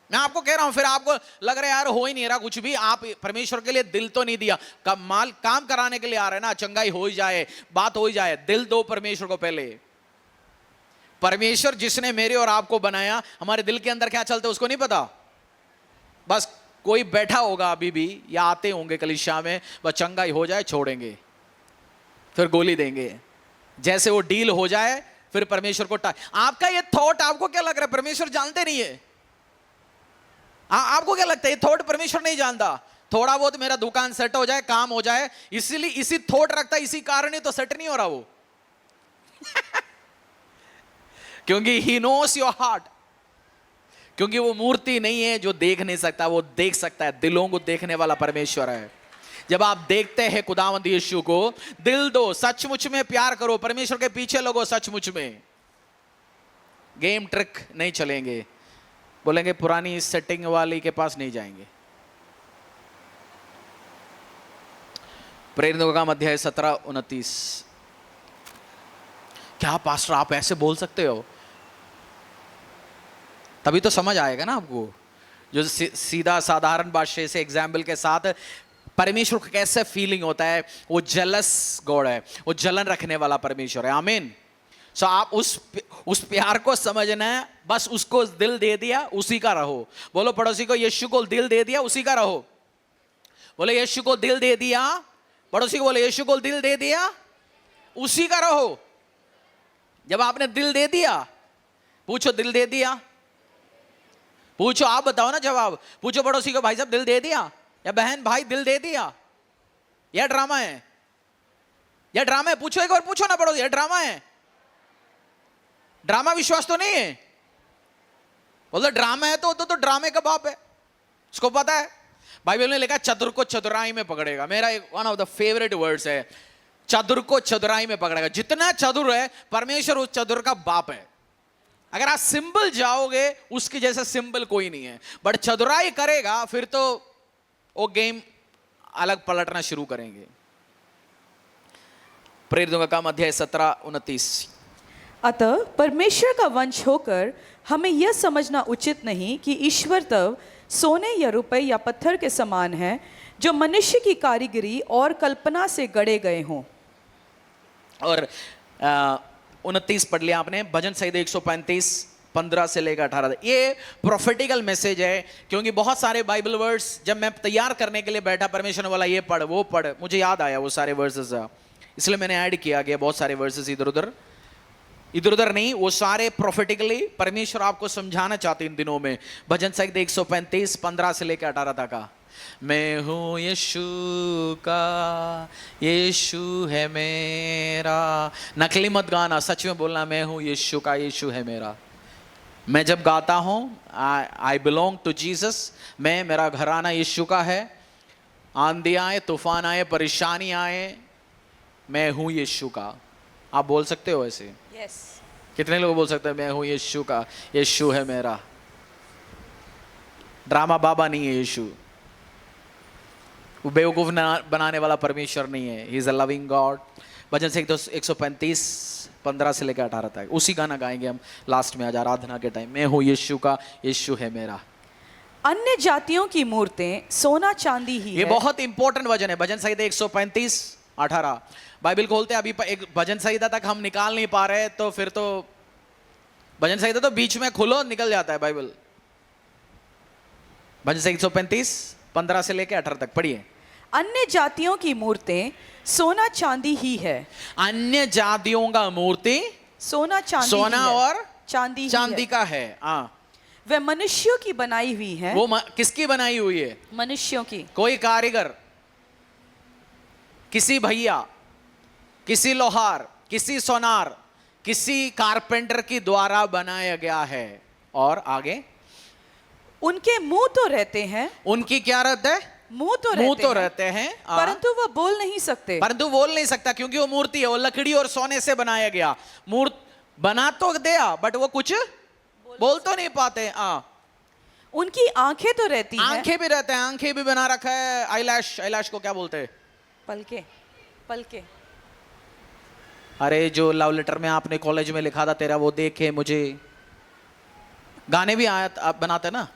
मैं आपको कह रहा हूं, फिर आपको लग रहा है यार हो ही नहीं रहा कुछ भी, आप परमेश्वर के लिए दिल तो नहीं दिया। कमाल काम कराने के लिए आ रहे हैं ना, चंगाई हो ही जाए, बात हो ही जाए, दिल दो परमेश्वर को पहले। परमेश्वर जिसने मेरे और आपको बनाया, हमारे दिल के अंदर क्या चलता है उसको नहीं पता। बस कोई बैठा होगा अभी भी, या आते होंगे कलीसिया में, बस चंगाई हो जाए छोड़ेंगे, फिर गोली देंगे। जैसे वो डील हो जाए फिर परमेश्वर को आपका ये थॉट, आपको क्या लग रहा है परमेश्वर जानते नहीं है? आपको क्या लगता है ये थॉट परमेश्वर नहीं जानता? थोड़ा बहुत मेरा दुकान सेट हो जाए, काम हो जाए, इसीलिए इसी थॉट रखता है, इसी कारण ही तो सेट नहीं हो रहा वो। क्योंकि ही नोस योर हार्ट। क्योंकि वो मूर्ति नहीं है जो देख नहीं सकता, वो देख सकता है। दिलों को देखने वाला परमेश्वर है। जब आप देखते हैं खुदावंद यीशु को, दिल दो, सचमुच में प्यार करो, परमेश्वर के पीछे लगो सचमुच में। गेम ट्रिक नहीं चलेंगे, बोलेंगे पुरानी सेटिंग वाली के पास नहीं जाएंगे। प्रेरितों का काम अध्याय 17-29। क्या पास्टर आप ऐसे बोल सकते हो? तभी तो समझ आएगा ना आपको, जो सीधा साधारण भाषा से एग्जाम्पल के साथ परमेश्वर को कैसे फीलिंग होता है। वो जेलस गॉड है, वो जलन रखने वाला परमेश्वर है। आमीन। सो आप उस प्यार को समझना है, बस उसको दिल दे दिया, उसी का रहो। बोलो पड़ोसी को, यीशु को दिल दे दिया, उसी का रहो। बोले यीशु को दिल दे दिया, पड़ोसी को बोले यीशु को दिल दे दिया, उसी का रहो। जब आपने दिल दे दिया, पूछो दिल दे दिया, पूछो, आप बताओ ना जवाब। पूछो पड़ोसी को, भाई साहब दिल दे दिया, या बहन भाई दिल दे दिया? यह ड्रामा है, यह ड्रामा है। पूछो एक बार, पूछो ना पड़ोसी, यह ड्रामा है? ड्रामा विश्वास तो नहीं है। बोलो ड्रामा है तो ड्रामे का बाप है, उसको पता है। बाइबल में लिखा चतुर को चतुराई में पकड़ेगा। मेरा एक one of the favourite words है, चतुर को चतुराई में पकड़ेगा। जितना चतुर है परमेश्वर उस चतुर का बाप है। अगर आप सिंबल जाओगे, उसके जैसा सिंबल कोई नहीं है, बट चतुराई करेगा फिर तो वो गेम अलग पलटना शुरू करेंगे। प्रेरितों का काम अध्याय 17-29। अतः परमेश्वर का वंश होकर हमें यह समझना उचित नहीं कि ईश्वर तब सोने या रुपए या पत्थर के समान है, जो मनुष्य की कारीगरी और कल्पना से गढ़े गए हों। और 29 पढ़ लिया आपने। भजन संहिता 135 15 से लेकर 18। ये प्रोफेटिकल मैसेज है, क्योंकि बहुत सारे बाइबल वर्ड्स जब मैं तैयार करने के लिए बैठा, परमेश्वर ने बोला ये पढ़ वो पढ़, मुझे याद आया वो सारे वर्सेस, इसलिए मैंने ऐड किया गया बहुत सारे वर्सेस। इधर उधर नहीं, वो सारे प्रोफेटिकली परमेश्वर आपको समझाना चाहते इन दिनों में। भजन संहिता 135 15 से लेकर 18 तक का, मैं हूँ यीशु का, यीशु है मेरा। नकली मत गाना, सच में बोलना, मैं हूँ यीशु का, यीशु है मेरा। मैं जब गाता हूँ आई बिलोंग टू जीसस, मैं, मेरा घराना यीशु का है। आंधी आए, तूफान आए, परेशानी आए, मैं हूँ यीशु का। आप बोल सकते हो ऐसे? यस। कितने लोग बोल सकते हैं मैं हूँ यीशु का, यीशु है मेरा? ड्रामा बाबा नहीं है यीशु, वो बेवकूफ बनाने वाला परमेश्वर नहीं है। He is a loving God. भजन से 135 15 से लेकर 18 तक उसी गाना गाएंगे हम लास्ट में आज आराधना के टाइम। मैं हूँ यीशु का, यीशु है मेरा। अन्य जातियों की मूर्तें सोना चांदी ही ये है। बहुत इंपॉर्टेंट वचन है। भजन संहिता 135:18। बाइबल खोलते हैं, अभी एक भजन संहिता तक हम निकाल नहीं पा रहे, तो फिर तो भजन संहिता तो बीच में खुलो निकल जाता है बाइबल। भजन संहिता 135:15 से लेके 18 तक पढ़िए। अन्य जातियों की मूर्तें सोना चांदी ही है। अन्य जातियों का मूर्ति सोना चांदी सोना ही है। और चांदी ही चांदी है। का है। हाँ, वह मनुष्यों की बनाई हुई है। वो किसकी बनाई हुई है? मनुष्यों की। कोई कारीगर, किसी भैया, किसी लोहार, किसी सोनार, किसी कारपेंटर की द्वारा बनाया गया है। और आगे, उनके मुंह तो रहते हैं। उनकी क्या रहता है? मुंह तो रहते हैं, परंतु वह बोल नहीं सकते। परंतु बोल नहीं सकता, क्योंकि वो मूर्ति है, वो लकड़ी और सोने से बनाया गया। बना तो दिया, बट वो कुछ बोल तो नहीं पाते। उनकी आंखें तो रहती हैं। आंखें भी रहते हैं, आंखें भी बना रखा है। आईलैश, आईलैश को क्या बोलते हैं? पलके, पलके। अरे जो लव लेटर में आपने कॉलेज में लिखा था, तेरा वो देखे मुझे, गाने भी आया आप बनाते ना।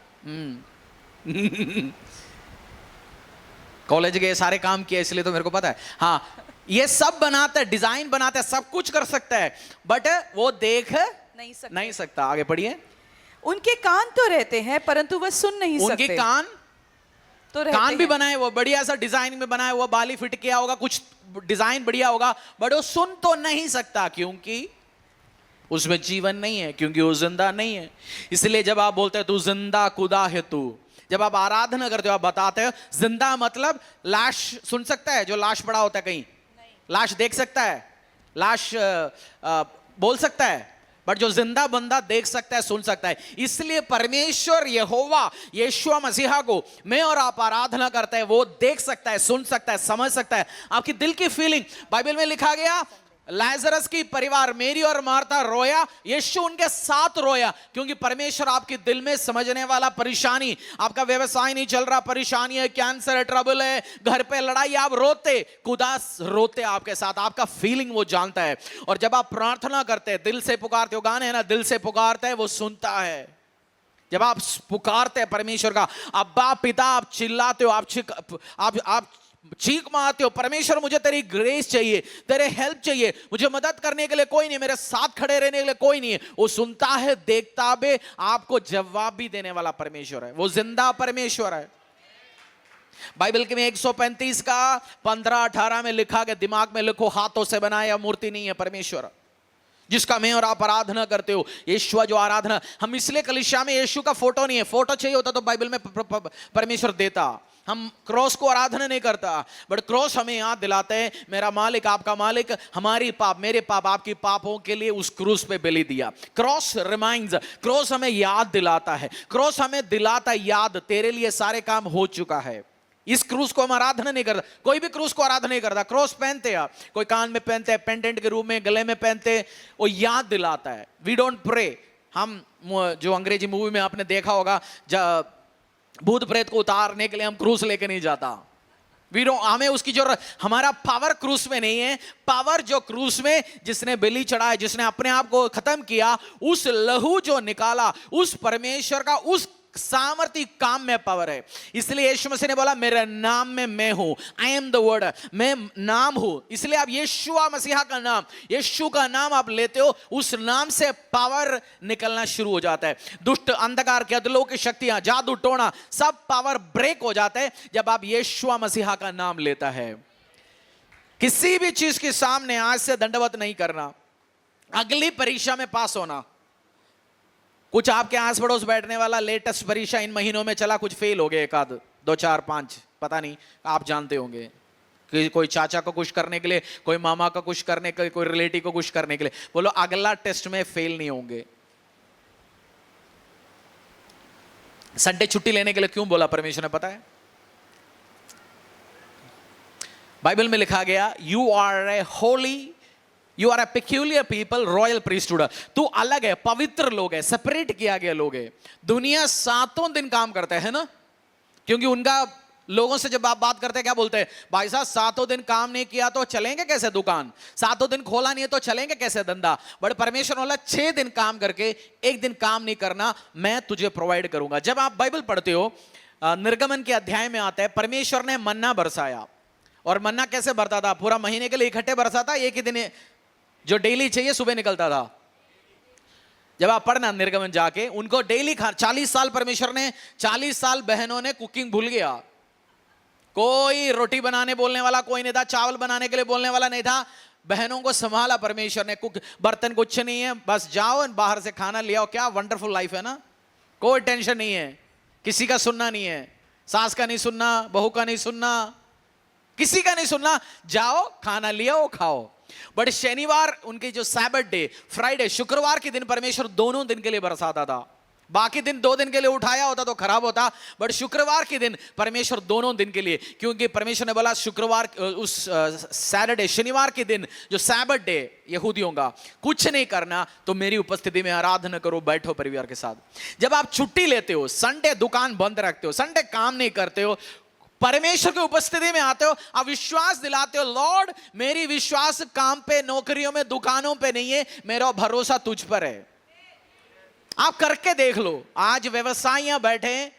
कॉलेज के सारे काम किए, इसलिए तो मेरे को पता है। हाँ, ये सब बनाता है, डिजाइन बनाता है, सब कुछ कर सकता है, बट वो देख नहीं सकता। आगे पढ़िए। उनके कान तो रहते हैं, परंतु वह सुन नहीं सकते। उनके कान तो रहते कान भी हैं। बनाए, वो बढ़िया सा डिजाइन में बनाया हुआ, बाली फिट किया होगा, कुछ डिजाइन बढ़िया होगा, बट वो सुन तो नहीं सकता, क्योंकि उसमें जीवन नहीं है, क्योंकि वो जिंदा नहीं है। इसलिए जब आप बोलते हैं तू जिंदा खुदा है तू, जब आप आराधना करते हो, आप बताते हो जिंदा मतलब लाश सुन सकता है? जो लाश पड़ा होता है कहीं, लाश देख सकता है, लाश बोल सकता है, बट जो जिंदा बंदा देख सकता है, सुन सकता है। इसलिए परमेश्वर यहोवा यीशु मसीहा को मैं और आप आराधना करते हैं, वो देख सकता है, सुन सकता है, समझ सकता है आपकी दिल की फीलिंग। बाइबल में लिखा गया, लाजरस की परिवार मेरी और मार्था रोया, यीशु उनके साथ रोया, क्योंकि परमेश्वर आपके दिल में समझने वाला। परेशानी, आपका व्यवसाय नहीं चल रहा, परेशानी है, कैंसर है, ट्रबल है, घर पे लड़ाई, आप रोते, खुदा रोते आपके साथ, आपका फीलिंग वो जानता है। और जब आप प्रार्थना करते हैं, दिल से पुकारते हो, गाने है ना, दिल से पुकारते हैं, वो सुनता है। जब आप पुकारते हैं परमेश्वर का अब्बा पिता, आप चिल्लाते हो, आप चीख मारते हो, परमेश्वर मुझे तेरी ग्रेस चाहिए, तेरे हेल्प चाहिए, मुझे मदद करने के लिए कोई नहीं, मेरे साथ खड़े रहने के लिए कोई नहीं है। वो सुनता है, देखता भी, आपको जवाब भी देने वाला परमेश्वर है। वो जिंदा परमेश्वर है। बाइबल के में 135 का 15-18 में लिखा गया, दिमाग में लिखो, हाथों से बनाया मूर्ति नहीं है परमेश्वर, जिसका मैं और आप आराधना करते हो। यीशु जो आराधना, हम इसलिए कलीसिया में यीशु का फोटो नहीं है, फोटो चाहिए होता तो बाइबल में परमेश्वर देता। हम क्रॉस को आराधना नहीं करता, बट क्रॉस हमें याद दिलाते हैं, मेरा मालिक आपका मालिक, हमारी पाप, मेरे पाप, आपकी पापों के लिए उस क्रूस पे बलि दिया। क्रॉस रिमाइंड्स, क्रॉस हमें याद दिलाता है, क्रॉस हमें दिलाता है याद, तेरे लिए सारे काम हो चुका है। इस क्रूस को हम आराधना नहीं करता, कोई भी क्रूस को आराधना नहीं करता। क्रॉस पहनते हैं, कोई कान में पहनते हैं, पेंडेंट के रूप में गले में पहनते हैं, वो याद दिलाता है। We don't pray. हम जो अंग्रेजी मूवी में आपने देखा होगा, भूत प्रेत को उतारने के लिए हम क्रूस लेके नहीं जाता। हमें उसकी जरूरत, हमारा पावर क्रूस में नहीं है। पावर जो क्रूस में जिसने बलि चढ़ाया, जिसने अपने आप को खत्म किया, उस लहू जो निकाला, उस परमेश्वर का उस सामर्थ्य काम में पावर है। इसलिए यीशु मसीह ने बोला, मेरे नाम में मैं हूं, आई एम द वर्ड, मैं नाम हूं। इसलिए आप यीशु मसीहा का नाम, यीशु का नाम आप लेते हो, उस नाम से पावर निकलना शुरू हो जाता है। दुष्ट अंधकार के अदलों की शक्तियां, जादू टोना, सब पावर ब्रेक हो जाता है जब आप यीशु मसीहा का नाम लेता है। किसी भी चीज के सामने आज से दंडवत नहीं करना, अगली परीक्षा में पास होना। कुछ आपके आस पड़ोस बैठने वाला लेटेस्ट परीक्षा इन महीनों में चला, कुछ फेल हो गए, एक आध 2 4 5 पता नहीं, आप जानते होंगे कि कोई चाचा को खुश करने के लिए, कोई मामा को खुश करने के लिए, कोई रिलेटिव को खुश करने के लिए, बोलो अगला टेस्ट में फेल नहीं होंगे। संडे छुट्टी लेने के लिए क्यों बोला परमेश्वर ने, पता है? बाइबल में लिखा गया, you are a holy, you are a peculiar people, royal priesthood. तू अलग है, पवित्र लोग है, सेपरेट किया गया लोग है। दुनिया 7 दिन काम करता है ना, क्योंकि उनका लोगों से जब आप बात करते हैं क्या बोलते हैं, भाई साहब 7 दिन काम नहीं किया तो चलेंगे कैसे दुकान, 7 दिन खोला नहीं है तो चलेंगे कैसे धंधा। बट परमेश्वर बोला 6 दिन काम करके 1 दिन काम नहीं करना, मैं तुझे प्रोवाइड करूंगा। जब आप बाइबल पढ़ते हो, निर्गमन के अध्याय में आता है परमेश्वर ने मन्ना बरसाया। और मन्ना कैसे बरता था, पूरा महीने के लिए इकट्ठे बरसाता, एक ही दिन जो डेली चाहिए सुबह निकलता था। जब आप पढ़ना निर्गमन जाके, उनको डेली खा 40 साल परमेश्वर ने, 40 साल बहनों ने कुकिंग भूल गया। कोई रोटी बनाने बोलने वाला कोई नहीं था, चावल बनाने के लिए बोलने वाला नहीं था। बहनों को संभाला परमेश्वर ने, कुक बर्तन कुछ नहीं है, बस जाओ बाहर से खाना ले आओ। क्या वंडरफुल लाइफ है ना, कोई टेंशन नहीं है, किसी का सुनना नहीं है, सास का नहीं सुनना, बहू का नहीं सुनना, किसी का नहीं सुनना, जाओ खाना ले आओ खाओ। बट शनिवार उनके जो सैबत डे, फ्राइडे, शुक्रवार के दिन परमेश्वर दोनों दिन के लिए बरसाता था। बाकी दिन 2 दिन के लिए उठाया होता तो खराब होता, बट शुक्रवार के दिन परमेश्वर दोनों दिन के लिए, क्योंकि परमेश्वर ने बोला शुक्रवार उस सैटरडे शनिवार के दिन जो सैबत डे यहूदियों का, कुछ नहीं करना, तो मेरी उपस्थिति में आराधना करो, बैठो परिवार के साथ। जब आप छुट्टी लेते हो, संडे दुकान बंद रखते हो, संडे काम नहीं करते हो, परमेश्वर की उपस्थिति में आते हो, आप विश्वास दिलाते हो, लॉर्ड मेरी विश्वास काम पे, नौकरियों में, दुकानों पे नहीं है, मेरा भरोसा तुझ पर है। आप करके देख लो। आज व्यवसायियां बैठे,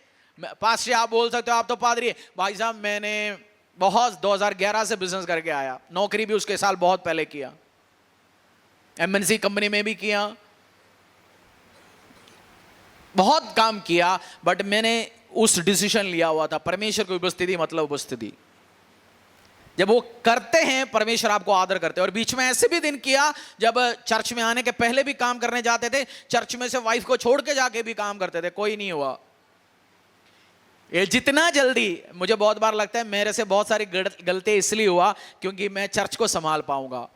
पास से आप बोल सकते हो आप तो पादरी है, भाई साहब मैंने बहुत 2011 से बिजनेस करके आया, नौकरी भी उसके साल बहुत पहले किया, एमएनसी कंपनी में भी किया, बहुत काम किया, बट मैंने उस डिसीजन लिया हुआ था, परमेश्वर की उपस्थिति मतलब उपस्थिति। जब वो करते हैं परमेश्वर आपको आदर करते हैं। और बीच में ऐसे भी दिन किया जब चर्च में आने के पहले भी काम करने जाते थे, चर्च में से वाइफ को छोड़ के जाके भी काम करते थे, कोई नहीं हुआ। ये जितना जल्दी, मुझे बहुत बार लगता है मेरे से बहुत सारी गलती इसलिए हुआ क्योंकि मैं चर्च को संभाल पाऊंगा।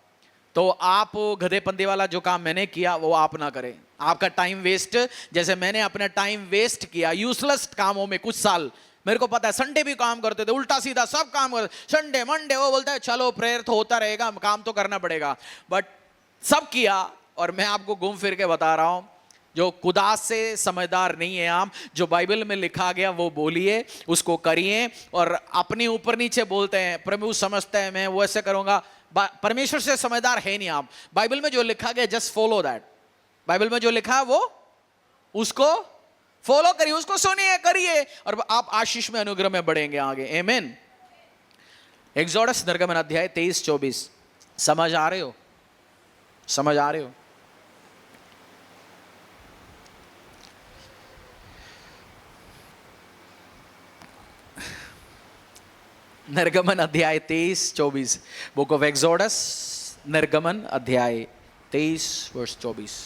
तो आप गधेपंदी वाला जो काम मैंने किया वो आप ना करें। आपका टाइम वेस्ट, जैसे मैंने अपना टाइम वेस्ट किया यूजलेस कामों में कुछ साल, मेरे को पता है, संडे भी काम करते थे, उल्टा सीधा सब काम करते, संडे मंडे, वो बोलता है चलो प्रेयर तो होता रहेगा, काम तो करना पड़ेगा, बट सब किया। और मैं आपको घूम फिर के बता रहा हूं, जो खुदा से समझदार नहीं है आप, जो बाइबल में लिखा गया वो बोलिए, उसको करिए। और अपने ऊपर नीचे बोलते हैं प्रभु समझते हैं, मैं वो ऐसे करूंगा, परमेश्वर से समझदार है नहीं आप। बाइबल में जो लिखा गया जस्ट फॉलो दैट, बाइबल में जो लिखा है वो उसको फॉलो करिए, उसको सुनिए, करिए, और आप आशीष में, अनुग्रह में बढ़ेंगे आगे। आमीन। एक्सोडस निर्गमन अध्याय 23-24, समझ आ रहे हो, समझ आ रहे हो? निर्गमन अध्याय 23-24, बुक ऑफ एक्सोडस, निर्गमन अध्याय 23:24।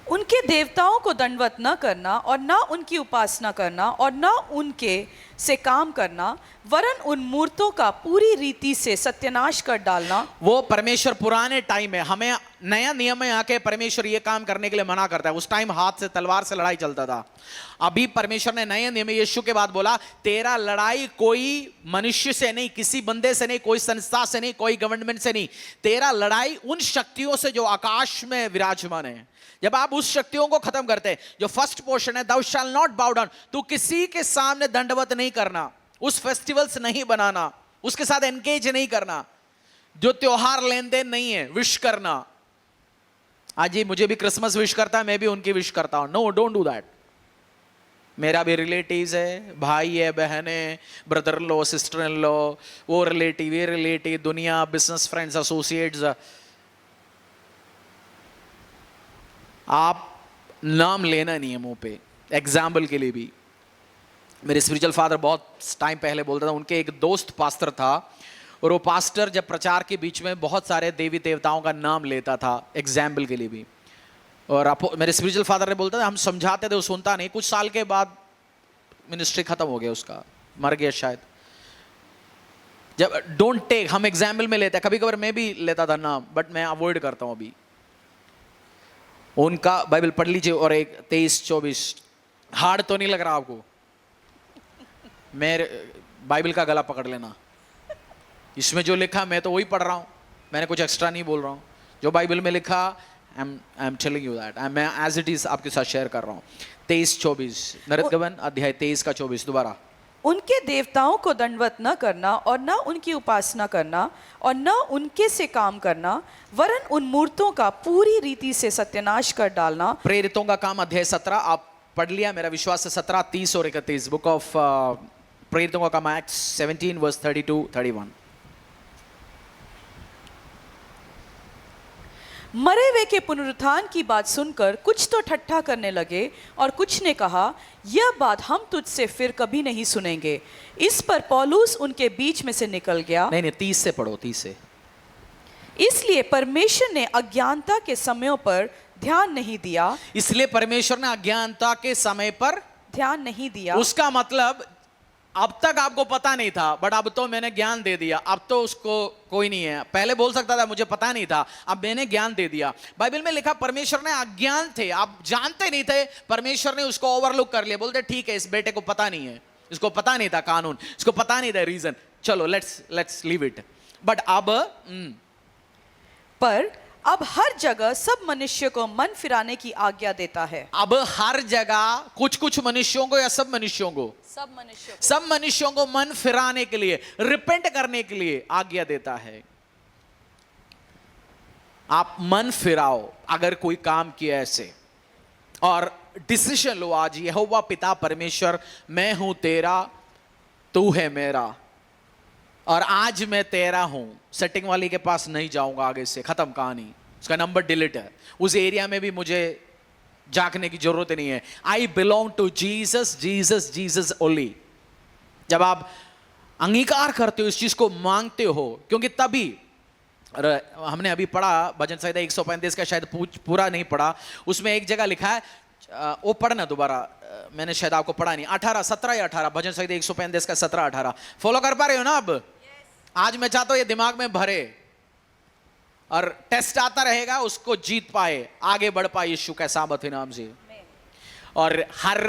उनके देवताओं को दंडवत न करना और न उनकी उपासना करना और न उनके से काम करना, वरन उन मूर्तों का पूरी रीति से सत्यानाश कर डालना। वो परमेश्वर पुराने टाइम में, हमें नया नियम में आके परमेश्वर ये काम करने के लिए मना करता है। उस टाइम हाथ से तलवार से लड़ाई चलता था। अभी परमेश्वर ने नए नियम में यीशु के बाद बोला, तेरा लड़ाई कोई मनुष्य से नहीं, किसी बंदे से नहीं, कोई संस्था से नहीं, कोई गवर्नमेंट से नहीं, तेरा लड़ाई उन शक्तियों से जो आकाश में विराजमान है। जब आप उस शक्तियों को खत्म करते हैं, जो फर्स्ट पोर्शन है, thou shall not bow down, तू किसी के सामने दंडवत नहीं करना, उस फेस्टिवल्स नहीं बनाना, उसके साथ एंगेज नहीं करना, जो त्योहार लेन देन नहीं है, विश करना। आज ही मुझे भी क्रिसमस विश करता है, मैं भी उनकी विश करता हूं। No, don't do that. मेरा भी रिलेटिव्स है, भाई है, बहन है, ब्रदर लो, सिस्टर इन लो, वो रिलेटिव, ये रिलेटिव, दुनिया, बिजनेस फ्रेंड्स, एसोसिएट्स, आप नाम लेना नहीं है मुंह पे। एग्जाम्पल के लिए भी, मेरे स्पिरिचुअल फादर बहुत टाइम पहले बोलता था, उनके एक दोस्त पास्टर था, और वो पास्टर जब प्रचार के बीच में बहुत सारे देवी देवताओं का नाम लेता था, एग्जाम्पल के लिए भी। और मेरे स्पिरिचुअल फादर ने बोलता था, हम समझाते थे वो सुनता नहीं, कुछ साल के बाद मिनिस्ट्री खत्म हो गया उसका, मर गया शायद। जब डोंट टेक, हम एग्जाम्पल में लेते हैं, कभी कभार मैं भी लेता था नाम, बट मैं अवॉइड करता हूं अभी। उनका बाइबल पढ़ लीजिए। और एक 23-24, हार्ड तो नहीं लग रहा आपको? मेरे बाइबल का गला पकड़ लेना, इसमें जो लिखा मैं तो वही पढ़ रहा हूं, मैंने कुछ एक्स्ट्रा नहीं बोल रहा हूं। जो बाइबल में लिखा, I am telling you that, मैं एज इट इज आपके साथ शेयर कर रहा हूं। 23-24, निर्गमन अध्याय 23 का 24, दोबारा उनके देवताओं को दंडवत न करना और न उनकी उपासना करना और न उनके से काम करना, वरन उन मूर्तों का पूरी रीति से सत्यानाश कर डालना। प्रेरितों का काम अध्याय 17 आप पढ़ लिया, मेरा विश्वास है 17, 30 और 31। बुक ऑफ प्रेरितों का काम एक्ट्स 17 वर्स 32, 31। मरे हुए के पुनरुत्थान की बात सुनकर कुछ तो ठट्ठा करने लगे और कुछ ने कहा, यह बात हम तुझसे फिर कभी नहीं सुनेंगे। इस पर पौलुस उनके बीच में से निकल गया। नहीं 30 से पढ़ो, 30 से। इसलिए परमेश्वर ने अज्ञानता के समयों पर ध्यान नहीं दिया। इसलिए परमेश्वर ने अज्ञानता के समय पर ध्यान नहीं दिया। उसका मतलब अब तक आपको पता नहीं था, बट अब तो मैंने ज्ञान दे दिया। अब तो उसको कोई नहीं है। पहले बोल सकता था मुझे पता नहीं था, अब मैंने ज्ञान दे दिया। बाइबल में लिखा परमेश्वर ने अज्ञान थे, आप जानते नहीं थे, परमेश्वर ने उसको ओवरलुक कर लिया। बोलते ठीक है, इस बेटे को पता नहीं है, इसको पता नहीं था कानून, इसको पता नहीं था रीजन, चलो लेट्स लीव इट। बट अब हर जगह सब मनुष्य को मन फिराने की आज्ञा देता है। अब हर जगह कुछ मनुष्यों को या सब मनुष्यों को, सब मनुष्यों को मन फिराने के लिए, रिपेंट करने के लिए आज्ञा देता है। आप मन फिराओ अगर कोई काम किया ऐसे, और डिसीजन लो आज, यहोवा पिता परमेश्वर, मैं हूं तेरा, तू है मेरा, और आज मैं तेरा हूं। सेटिंग वाली के पास नहीं जाऊंगा आगे से, खत्म कहानी, उसका नंबर डिलीट है। उस एरिया में भी मुझे जागने की जरूरत नहीं है। I belong to Jesus, Jesus, Jesus only. जब आप अंगीकार करते हो, इस चीज को मांगते हो, क्योंकि तभी हमने अभी पढ़ा भजन संहिता 135 का, शायद पूरा नहीं पढ़ा, उसमें एक जगह लिखा है, वो पढ़ना दोबारा, मैंने शायद आपको पढ़ा नहीं, 18, 17 या 18, भजन संहिता 135 का 17, 18। फॉलो कर पा रहे हो ना? अब आज मैं चाहता हूं ये दिमाग में भरे, और टेस्ट आता रहेगा, उसको जीत पाए, आगे बढ़ पाए यीशु के सामर्थ्य नाम से। और हर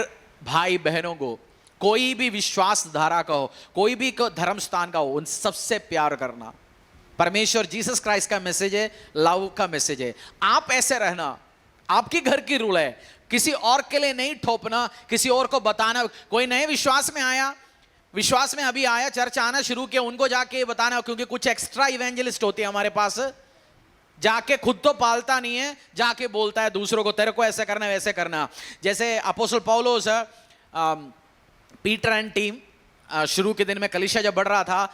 भाई बहनों को, कोई भी विश्वास धारा का हो, कोई भी धर्म स्थान का हो, उन सबसे प्यार करना। परमेश्वर जीसस क्राइस्ट का मैसेज है, लव का मैसेज है। आप ऐसे रहना, आपकी घर की रूल है, किसी और के लिए नहीं ठोपना, किसी और को बताना। कोई नए विश्वास में आया, विश्वास में अभी आया, चर्च आना शुरू किया, उनको जाके बताना, क्योंकि कुछ एक्स्ट्रा इवेंजलिस्ट होते हैं हमारे पास, जाके खुद तो पालता नहीं है, जाके बोलता है दूसरों को, तेरे को ऐसे करना वैसे करना। जैसे अपोस्टल पौलुस, पीटर एंड टीम, शुरू के दिन में कलीसिया जब बढ़ रहा था,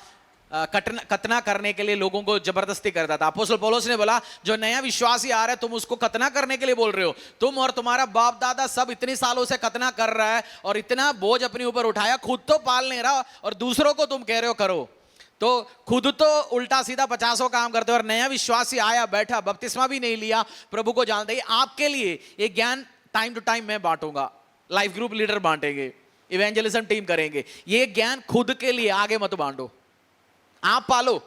कतना करने के लिए लोगों को जबरदस्ती करता था। अपोस्तल पौलुस ने बोला, जो नया विश्वासी आ रहा है, तुम उसको कतना करने के लिए बोल रहे हो? तुम और तुम्हारा बाप दादा सब इतने सालों से कतना कर रहा है, और इतना बोझ अपने ऊपर उठाया, खुद तो पाल नहीं रहा, और दूसरों को तुम कह रहे हो करो। तो खुद तो उल्टा सीधा 50 काम करते हो, और नया विश्वासी आया, बैठा, बपतिस्मा भी नहीं लिया, प्रभु को जानते ही। आपके लिए ये ज्ञान टाइम टू टाइम मैं बांटूंगा, लाइफ ग्रुप लीडर बांटेंगे, इवेंजलिज्म टीम करेंगे। ये ज्ञान खुद के लिए आगे मत बांटो, आप पालो,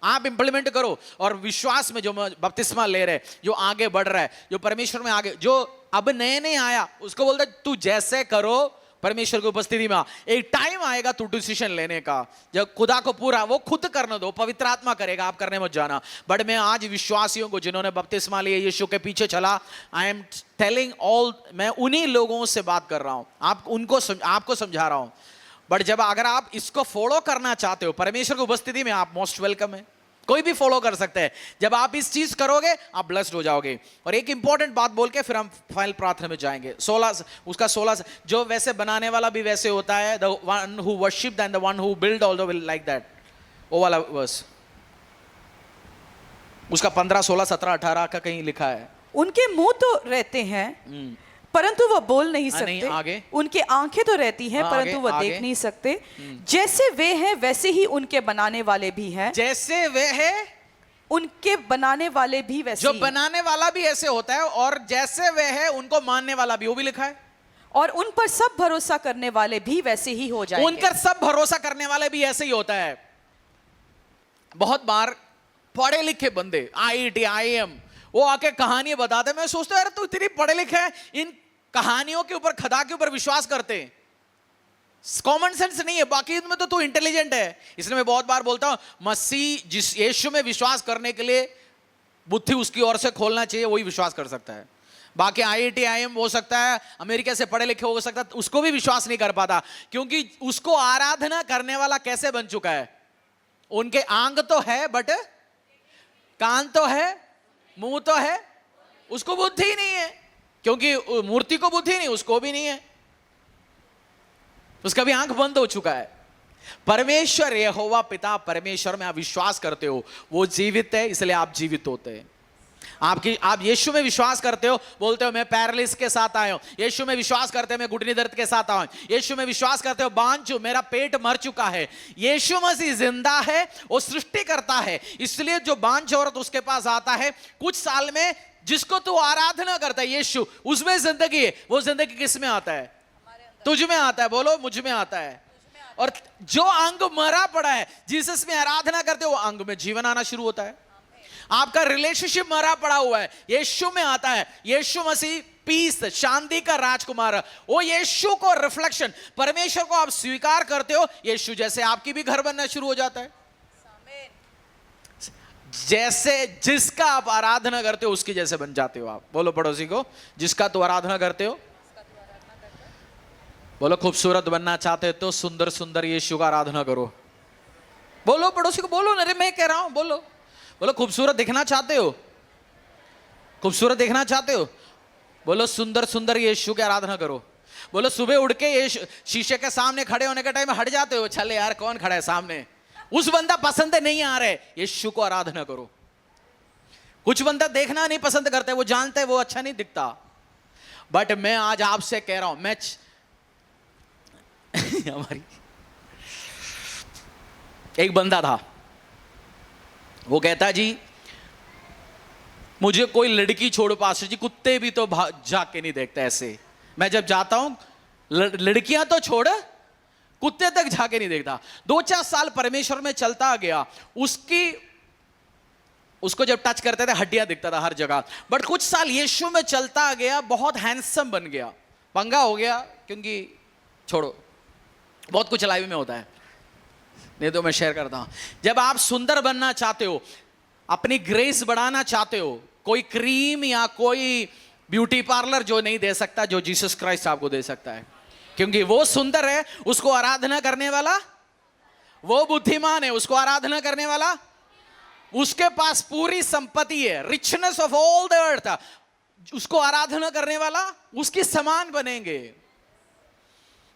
आप इंप्लीमेंट करो। और विश्वास में जो बपतिस्मा ले रहे, जो आगे बढ़ रहा है, जो परमेश्वर में आगे, जो अब नए नए आया, उसको बोलते तू जैसे करो परमेश्वर की उपस्थिति में। एक टाइम आएगा तू डिसीजन लेने का, जब खुदा को पूरा वो खुद करने दो, पवित्र आत्मा करेगा, आप करने मत जाना। बट मैं आज विश्वासियों को, जिन्होंने बपतिस्मा लिया, यीशु के पीछे चला, आई एम टेलिंग ऑल, मैं उन्हीं लोगों से बात कर रहा हूं, आपको समझा रहा हूं। बट जब अगर आप इसको फॉलो करना चाहते हो, परमेश्वर की उपस्थिति में, आप मोस्ट वेलकम है, कोई भी फॉलो कर सकते हैं। जब आप इस चीज करोगे, आप ब्लेस्ड हो जाओगे। और एक इंपॉर्टेंट बात बोल के फिर हम फाइनल प्रार्थना में जाएंगे। 16 जो वैसे बनाने वाला भी वैसे होता है, the one who worship and the one who build also will like that, वो वाला वर्स, उसका 15, 16, 17, 18 का कहीं लिखा है। उनके मुंह तो रहते हैं परंतु वो बोल नहीं सकते, नहीं, आगे। उनके आंखें तो रहती हैं परंतु वो देख नहीं सकते। जैसे वे हैं वैसे ही उनके बनाने वाले भी हैं। जैसे वे हैं उनके बनाने वाले भी वैसे, जो बनाने वाला भी ऐसे होता है, और जैसे वे हैं उनको मानने वाला भी, वो भी लिखा है। और उन पर सब भरोसा करने वाले भी वैसे ही हो जाएंगे। उन पर सब भरोसा करने वाले भी ऐसे ही होता है। बहुत बार पढ़े लिखे बंदे, IIT, IIM, वो आके कहानी बताते, मैं सोचता यार तू इतनी पढ़े लिखे है, इन कहानियों के ऊपर, खदा के ऊपर विश्वास करते, कॉमन सेंस नहीं है, बाकी में तो तू इंटेलिजेंट है। इसलिए मैं बहुत बार बोलता हूं, मसीह जिस यीशु में विश्वास करने के लिए बुद्धि उसकी ओर से खोलना चाहिए, वही विश्वास कर सकता है। बाकी IIT IIM हो सकता है, अमेरिका से पढ़े लिखे हो सकता है, उसको भी विश्वास नहीं कर पाता, क्योंकि उसको आराधना करने वाला कैसे बन चुका है? उनके आंग तो है, बट कान तो है, मुंह तो है, उसको बुद्धि नहीं है, क्योंकि मूर्ति को बुद्धि नहीं, उसको भी नहीं है, उसका भी आंख बंद हो चुका है। परमेश्वर यहोवा पिता परमेश्वर में आप विश्वास करते हो, वो जीवित है, इसलिए आप जीवित होते हैं। आप यीशु में विश्वास करते हो, बोलते हो मैं पैरालिसिस के साथ आया हूं, यीशु में विश्वास करते हो मैं घुटने दर्द के साथ आया हूं, यीशु में विश्वास करते हो बांझू मेरा पेट मर चुका है। यीशु मसीह जिंदा है, वो सृष्टि करता है, इसलिए जो बांझ औरत उसके पास आता है कुछ साल में, जिसको तू आराधना करता है यीशु, उसमें जिंदगी है। वो जिंदगी किस में आता है? तुझ में आता है, बोलो मुझ में आता है। और जो अंग मरा पड़ा है, जीसस में आराधना करते हो, वो अंग में जीवन आना शुरू होता है। आपका रिलेशनशिप मरा पड़ा हुआ है, यीशु में आता है। यीशु मसीह पीस, शांति का राजकुमार, वो यीशु को रिफ्लेक्शन, परमेश्वर को आप स्वीकार करते हो, यीशु जैसे आपकी भी घर बनना शुरू हो जाता है। जैसे जिसका आप आराधना करते हो उसकी जैसे बन जाते हो आप। बोलो पड़ोसी को, जिसका तू आराधना करते हो। बोलो खूबसूरत बनना चाहते हो तो सुंदर सुंदर यीशु का आराधना करो। बोलो पड़ोसी को, बोलो, अरे मैं कह रहा हूं, बोलो बोलो। खूबसूरत दिखना चाहते हो, खूबसूरत दिखना चाहते हो, बोलो सुंदर सुंदर यीशु की आराधना करो। बोलो सुबह उठ के ये शीशे के सामने खड़े होने के टाइम हट जाते हो, चले यार कौन खड़ा है सामने, उस बंदा पसंद नहीं आ रहे, यीशु को आराधना करो। कुछ बंदा देखना नहीं पसंद करते, वो जानते हैं वो अच्छा नहीं दिखता, बट मैं आज आपसे कह रहा हूं, मैं हमारी एक बंदा था, वो कहता जी मुझे कोई लड़की छोड़ो पास्टर जी, कुत्ते भी तो जाके नहीं देखते ऐसे। मैं जब जाता हूं लड़कियां तो छोड़, कुत्ते तक जाके नहीं देखता। 2-4 साल परमेश्वर में चलता गया, उसको जब टच करते थे हड्डियां दिखता था हर जगह। बट कुछ साल यीशु में चलता गया, बहुत हैंडसम बन गया, पंगा हो गया, क्योंकि छोड़ो बहुत कुछ लाइफ में होता है, नहीं तो मैं शेयर करता हूं। जब आप सुंदर बनना चाहते हो, अपनी ग्रेस बढ़ाना चाहते हो, कोई क्रीम या कोई ब्यूटी पार्लर जो नहीं दे सकता, जो जीसस क्राइस्ट आपको दे सकता है, क्योंकि वो सुंदर है, उसको आराधना करने वाला वो बुद्धिमान है, उसको आराधना करने वाला उसके पास पूरी संपत्ति है, richness of all the earth, उसको आराधना करने वाला उसके समान बनेंगे।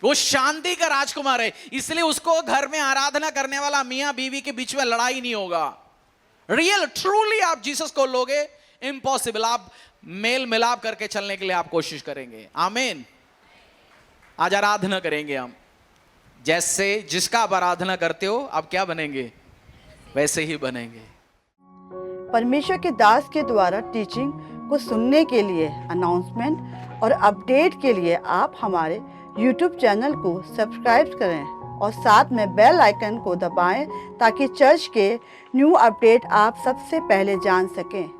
वो शांति का राजकुमार है, इसलिए उसको घर में आराधना करने वाला मियां बीवी के बीच में लड़ाई नहीं होगा। रियल ट्रूली आप जीसस को लोगे, इम्पॉसिबल, आप मेल मिलाप करके चलने के लिए आप कोशिश करेंगे। आमीन। आज आराधना करेंगे हम, जैसे जिसका आप आराधना करते हो आप क्या बनेंगे, वैसे ही बनेंगे। परमेश्वर के दास के द्वारा टीचिंग को सुनने के लिए, अनाउंसमेंट और अपडेट के लिए आप हमारे YouTube चैनल को सब्सक्राइब करें और साथ में बेल आइकन को दबाएं, ताकि चर्च के न्यू अपडेट आप सबसे पहले जान सकें।